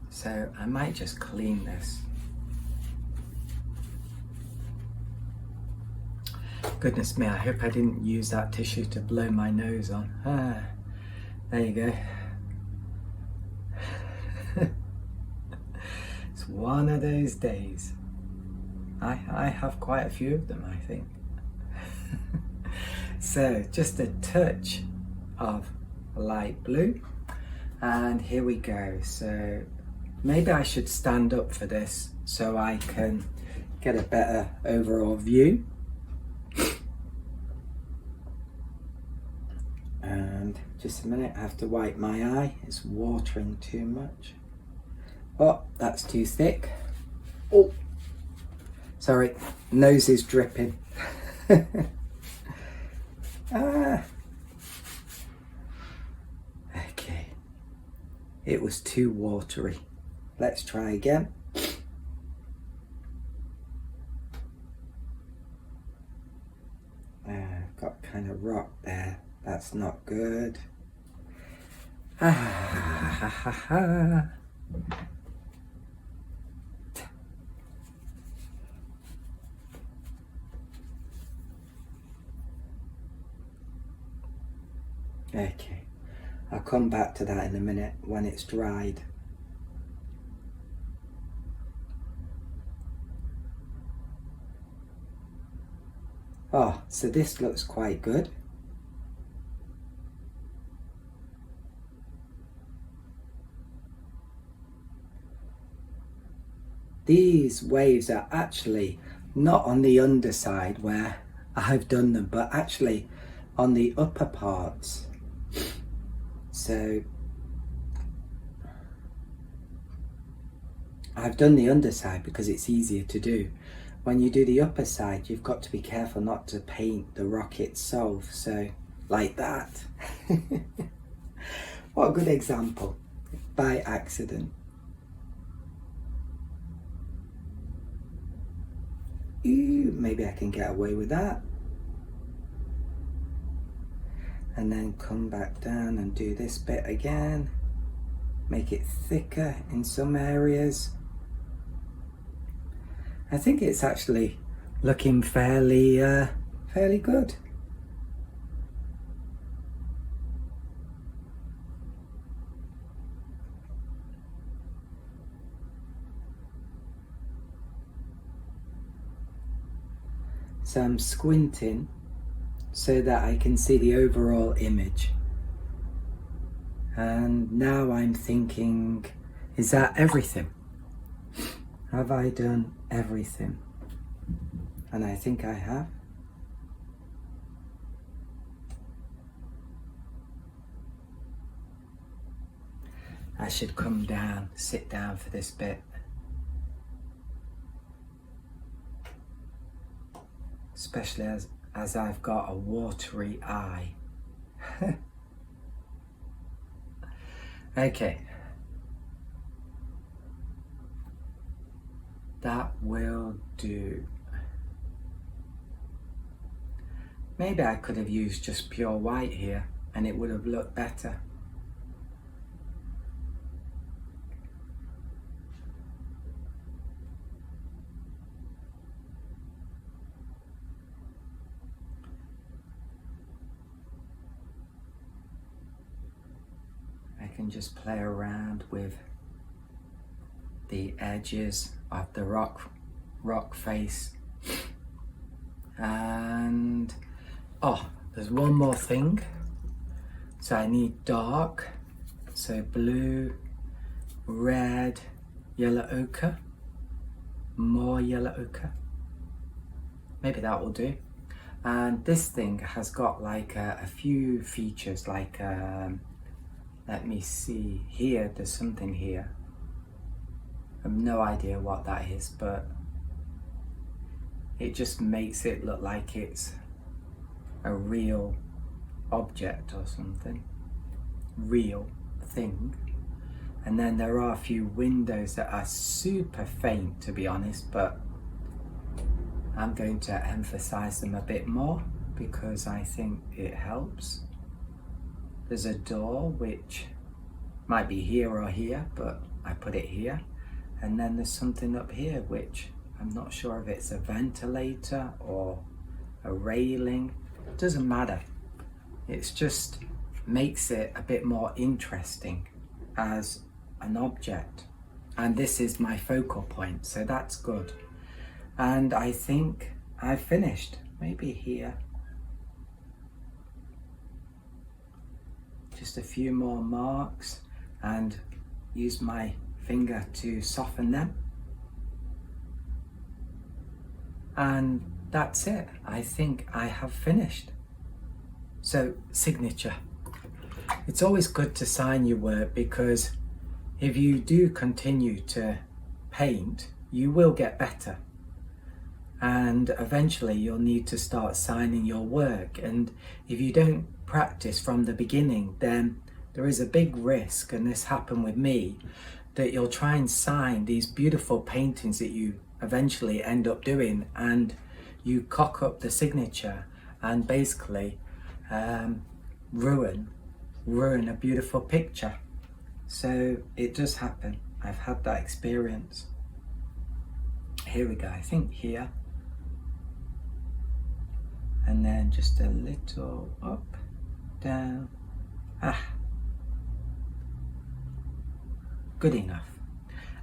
So I might just clean this. Goodness me, I hope I didn't use that tissue to blow my nose on. Ah, there you go. It's one of those days. I have quite a few of them, I think. So just a touch of light blue, and here we go. So maybe I should stand up for this so I can get a better overall view. And just a minute, I have to wipe my eye. It's watering too much. Oh, that's too thick. Oh, sorry, nose is dripping. Ah. Okay, it was too watery. Let's try again. Got kind of rock there. That's not good. Ah, ha, ha, ha. Okay, I'll come back to that in a minute when it's dried. Oh, so this looks quite good. These waves are actually not on the underside where I've done them, but actually on the upper parts. So I've done the underside because it's easier to do. When you do the upper side, you've got to be careful not to paint the rock itself. So like that. What a good example. By accident. Ooh, maybe I can get away with that. And then come back down and do this bit again. Make it thicker in some areas. I think it's actually looking fairly good. So I'm squinting so that I can see the overall image. And now I'm thinking, is that everything? Have I done everything? And I think I have. I should come down, sit down for this bit. Especially as I've got a watery eye. Okay. That will do. Maybe I could have used just pure white here and it would have looked better. can just play around with the edges of the rock face. And oh, there's one more thing. So I need dark, so blue, red, yellow ochre, more yellow ochre. Maybe that will do. And this thing has got like a few features, like let me see here, there's something here. I have no idea what that is, but it just makes it look like it's a real object or something, real thing. And then there are a few windows that are super faint, to be honest, but I'm going to emphasize them a bit more because I think it helps. There's a door which might be here or here, but I put it here. And then there's something up here which I'm not sure if it's a ventilator or a railing. It doesn't matter. It's just makes it a bit more interesting as an object. And this is my focal point, so that's good. And I think I've finished. Maybe here. Just a few more marks and use my finger to soften them. And that's it. I think I have finished. So, signature. It's always good to sign your work because if you do continue to paint, you will get better. And eventually you'll need to start signing your work. And if you don't practice from the beginning, then there is a big risk, and this happened with me, that you'll try and sign these beautiful paintings that you eventually end up doing, and you cock up the signature and basically ruin a beautiful picture. So it does happen. I've had that experience. Here we go, I think here. And then just a little up, down, good enough.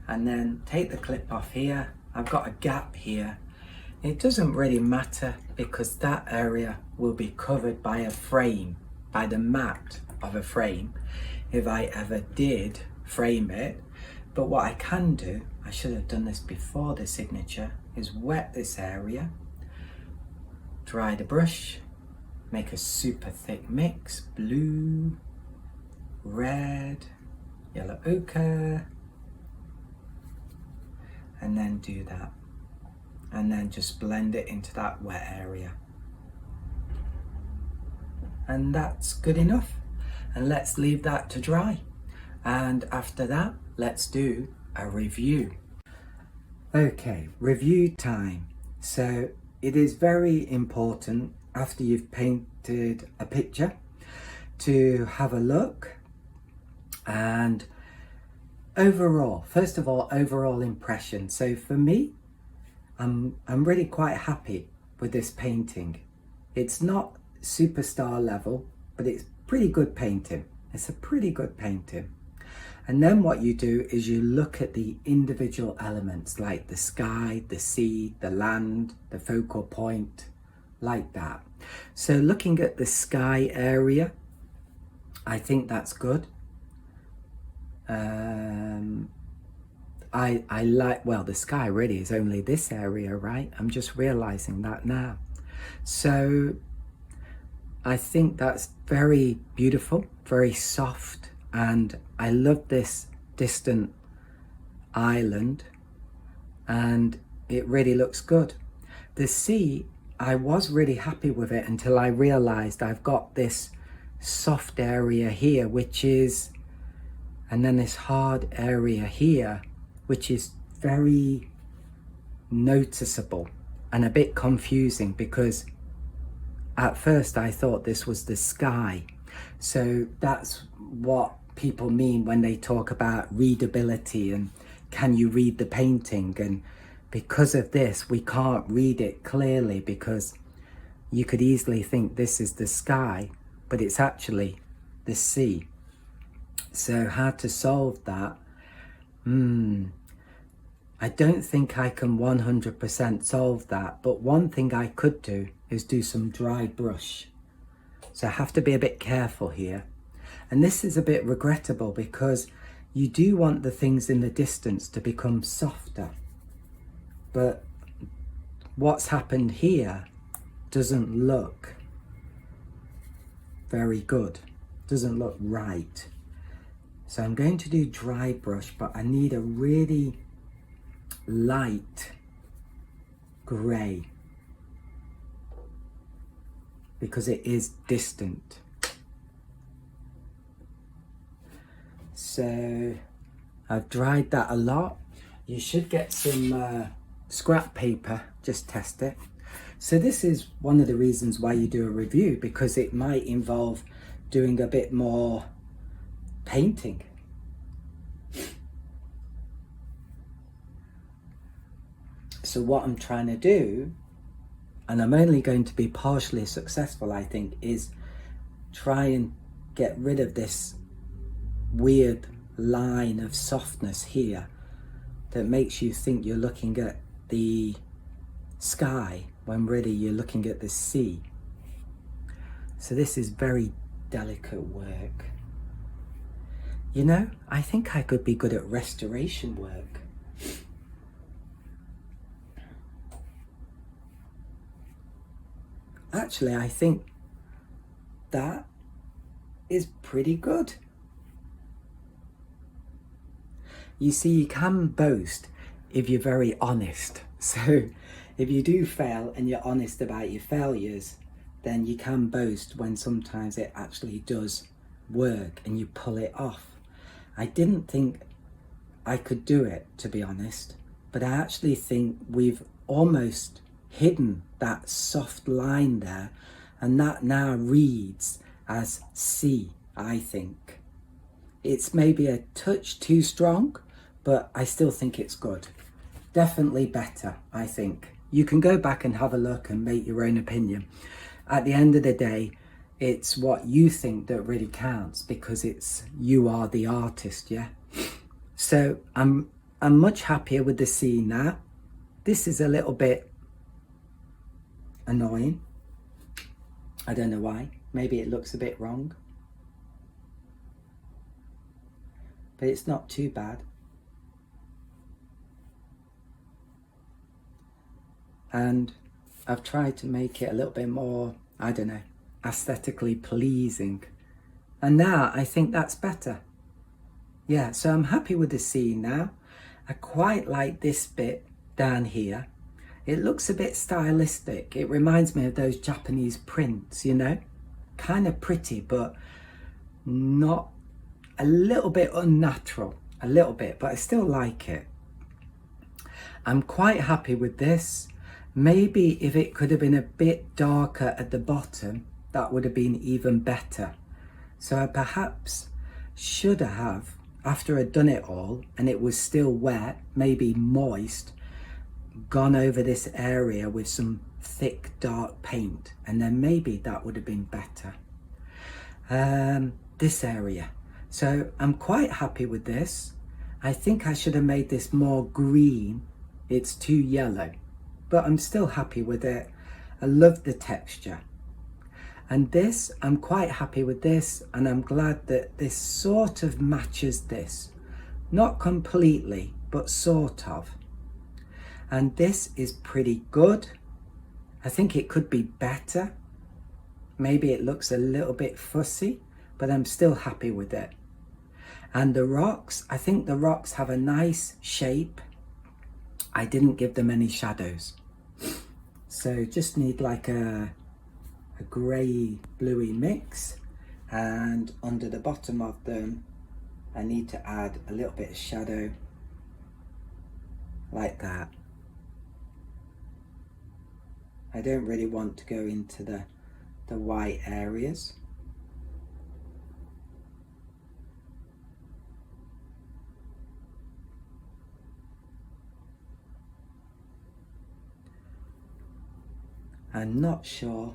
And then take the clip off here. I've got a gap here. It doesn't really matter because that area will be covered by a frame, by the mat of a frame, if I ever did frame it. But what I can do, I should have done this before the signature, is wet this area, dry the brush, make a super thick mix, blue, red, yellow ochre, and then do that. And then just blend it into that wet area. And that's good enough. And let's leave that to dry. And after that, let's do a review. Okay, review time. So it is very important after you've painted a picture to have a look and overall, first of all, overall impression. So for me, I'm really quite happy with this painting. It's not superstar level, but it's pretty good painting. It's a pretty good painting. And then what you do is you look at the individual elements like the sky, the sea, the land, the focal point, like that. So looking at the sky area, I think that's good. I like, well, the sky really is only this area, right? I'm just realizing that now. So I think that's very beautiful, very soft, and I love this distant island, and it really looks good. The sea, I was really happy with it until I realized I've got this soft area here, which is, and then this hard area here, which is very noticeable and a bit confusing because at first I thought this was the sky. So that's what people mean when they talk about readability and can you read the painting. And because of this, we can't read it clearly because you could easily think this is the sky, but it's actually the sea. So how to solve that? I don't think I can 100% solve that, but one thing I could do is do some dry brush. So I have to be a bit careful here. And this is a bit regrettable because you do want the things in the distance to become softer. But what's happened here doesn't look very good, doesn't look right. So I'm going to do dry brush, but I need a really light grey because it is distant. So I've dried that a lot. You should get some scrap paper, just test it. So this is one of the reasons why you do a review, because it might involve doing a bit more painting. So what I'm trying to do, and I'm only going to be partially successful, I think, is try and get rid of this weird line of softness here that makes you think you're looking at the sky when really you're looking at the sea. So this is very delicate work. You know, I think I could be good at restoration work. Actually, I think that is pretty good. You see, you can boast if you're very honest. So if you do fail and you're honest about your failures, then you can boast when sometimes it actually does work and you pull it off. I didn't think I could do it, to be honest, but I actually think we've almost hidden that soft line there, and that now reads as C, I think. It's maybe a touch too strong, but I still think it's good. Definitely better, I think. You can go back and have a look and make your own opinion. At the end of the day, it's what you think that really counts, because it's you are the artist, yeah? So I'm much happier with the sea now. This is a little bit annoying. I don't know why. Maybe it looks a bit wrong. But it's not too bad. And I've tried to make it a little bit more, I don't know, aesthetically pleasing. And now I think that's better. Yeah, so I'm happy with the scene now. I quite like this bit down here. It looks a bit stylistic. It reminds me of those Japanese prints, you know? Kind of pretty, but not, a little bit unnatural. A little bit, but I still like it. I'm quite happy with this. Maybe if it could have been a bit darker at the bottom, that would have been even better. So I perhaps should have, after I'd done it all and it was still wet, maybe moist, gone over this area with some thick dark paint, and then maybe that would have been better. This area. So I'm quite happy with this. I think I should have made this more green. It's too yellow, but I'm still happy with it. I love the texture. And this, I'm quite happy with this, and I'm glad that this sort of matches this. Not completely, but sort of. And this is pretty good. I think it could be better. Maybe it looks a little bit fussy, but I'm still happy with it. And the rocks, I think the rocks have a nice shape. I didn't give them any shadows. So just need like a grey bluey mix, and under the bottom of them I need to add a little bit of shadow like that. I don't really want to go into the white areas. I'm not sure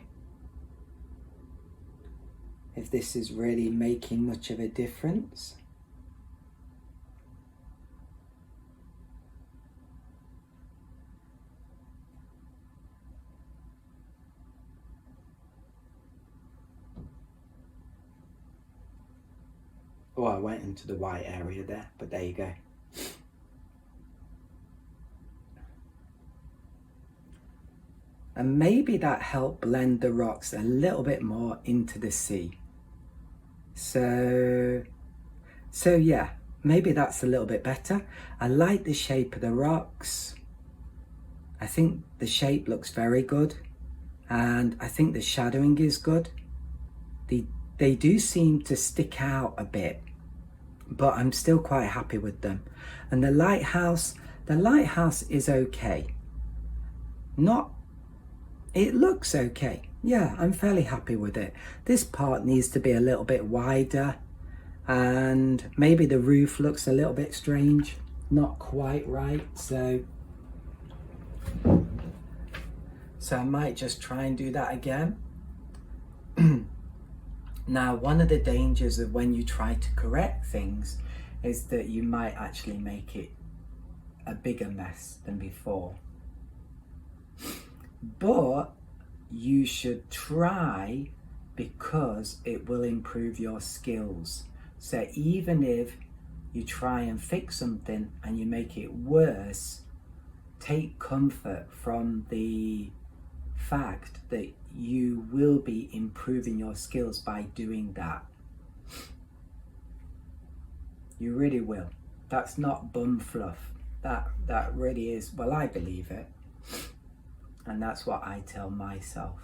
if this is really making much of a difference. Oh, I went into the white area there, but there you go. And maybe that helped blend the rocks a little bit more into the sea. So yeah, maybe that's a little bit better. I like the shape of the rocks. I think the shape looks very good. And I think the shadowing is good. They do seem to stick out a bit, but I'm still quite happy with them. And the lighthouse is okay. It looks okay. Yeah, I'm fairly happy with it. This part needs to be a little bit wider, and maybe the roof looks a little bit strange, not quite right. So I might just try and do that again. Now, one of the dangers of when you try to correct things is that you might actually make it a bigger mess than before. But you should try, because it will improve your skills. So even if you try and fix something and you make it worse, take comfort from the fact that you will be improving your skills by doing that. You really will. That's not bum fluff. That really is, well, I believe it. And that's what I tell myself.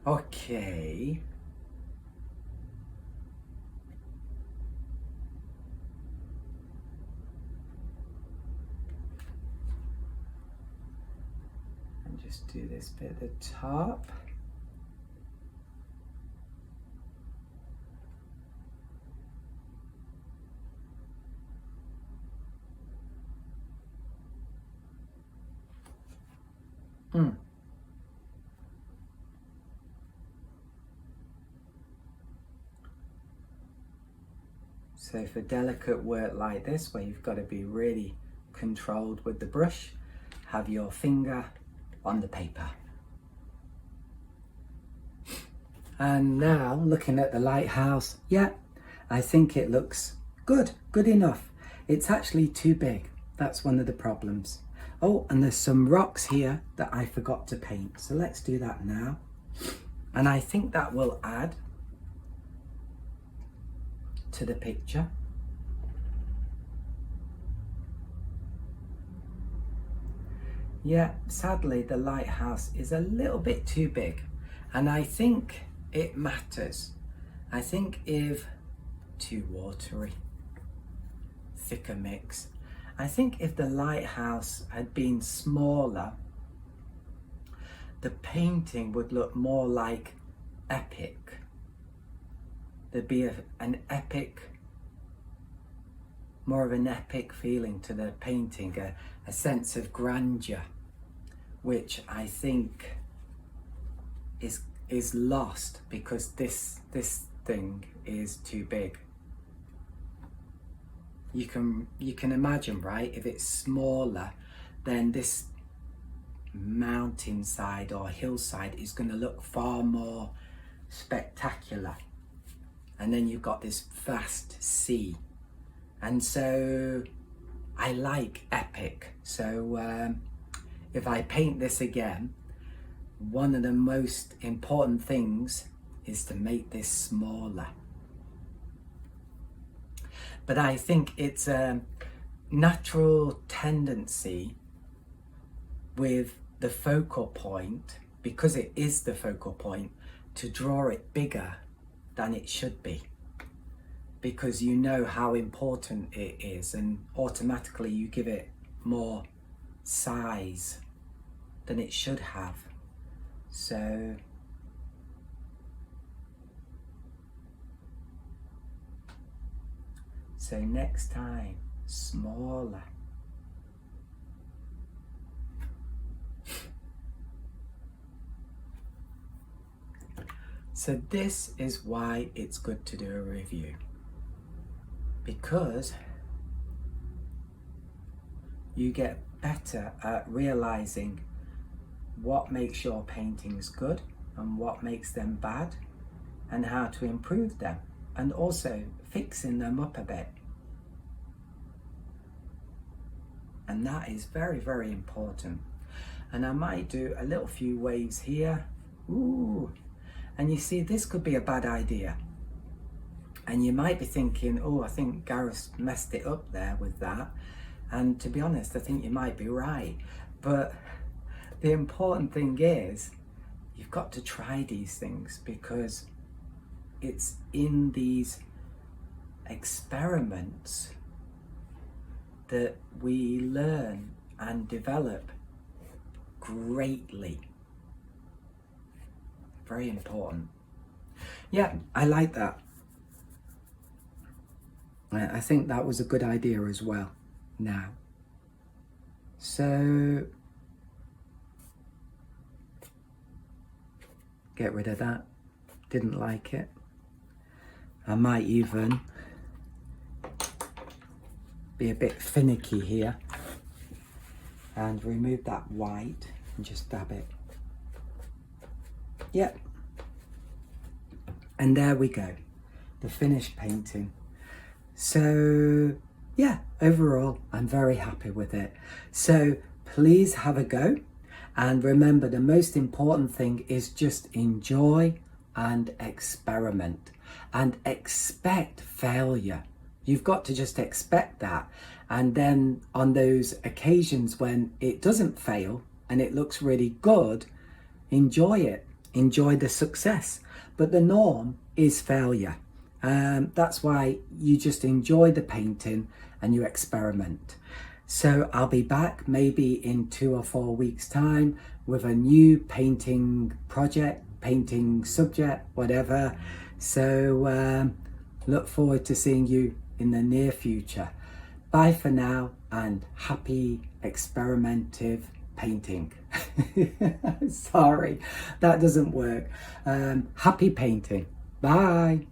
Okay. And just do this bit at the top. So for delicate work like this, where you've got to be really controlled with the brush, have your finger on the paper. And now, looking at the lighthouse, yeah, I think it looks good enough. It's actually too big. That's one of the problems. Oh, and there's some rocks here that I forgot to paint. So let's do that now. And I think that will add to the picture. Yeah, sadly the lighthouse is a little bit too big, and I think it matters. I think if too watery, thicker mix. I think if the lighthouse had been smaller, the painting would look more like epic. There'd be more of an epic feeling to the painting, a sense of grandeur, which I think is lost because this thing is too big. You can imagine, right? If it's smaller, then this mountainside or hillside is going to look far more spectacular. And then you've got this vast sea. And so I like epic. So if I paint this again, one of the most important things is to make this smaller. But I think it's a natural tendency with the focal point, because it is the focal point, to draw it bigger than it should be, because you know how important it is, and automatically you give it more size than it should have. So next time, smaller. So this is why it's good to do a review, because you get better at realizing what makes your paintings good and what makes them bad, and how to improve them, and also fixing them up a bit. And that is very, very important. And I might do a little few waves here. Ooh. And you see, this could be a bad idea. And you might be thinking, oh, I think Gareth messed it up there with that. And to be honest, I think you might be right. But the important thing is, you've got to try these things, because it's in these experiments that we learn and develop greatly. Very important. Yeah, I like that. I think that was a good idea as well. Now, so get rid of that. Didn't like it. I might even be a bit finicky here and remove that white and just dab it. Yep. And there we go, the finished painting. So yeah, overall, I'm very happy with it. So please have a go. And remember, the most important thing is just enjoy and experiment, and expect failure. You've got to just expect that. And then on those occasions when it doesn't fail and it looks really good, enjoy it. Enjoy the success. But the norm is failure. That's why you just enjoy the painting and you experiment. So I'll be back maybe in 2 or 4 weeks time with a new painting project, painting subject, whatever. So look forward to seeing you in the near future. Bye for now, and happy experimentative painting. Sorry, that doesn't work. Happy painting. Bye.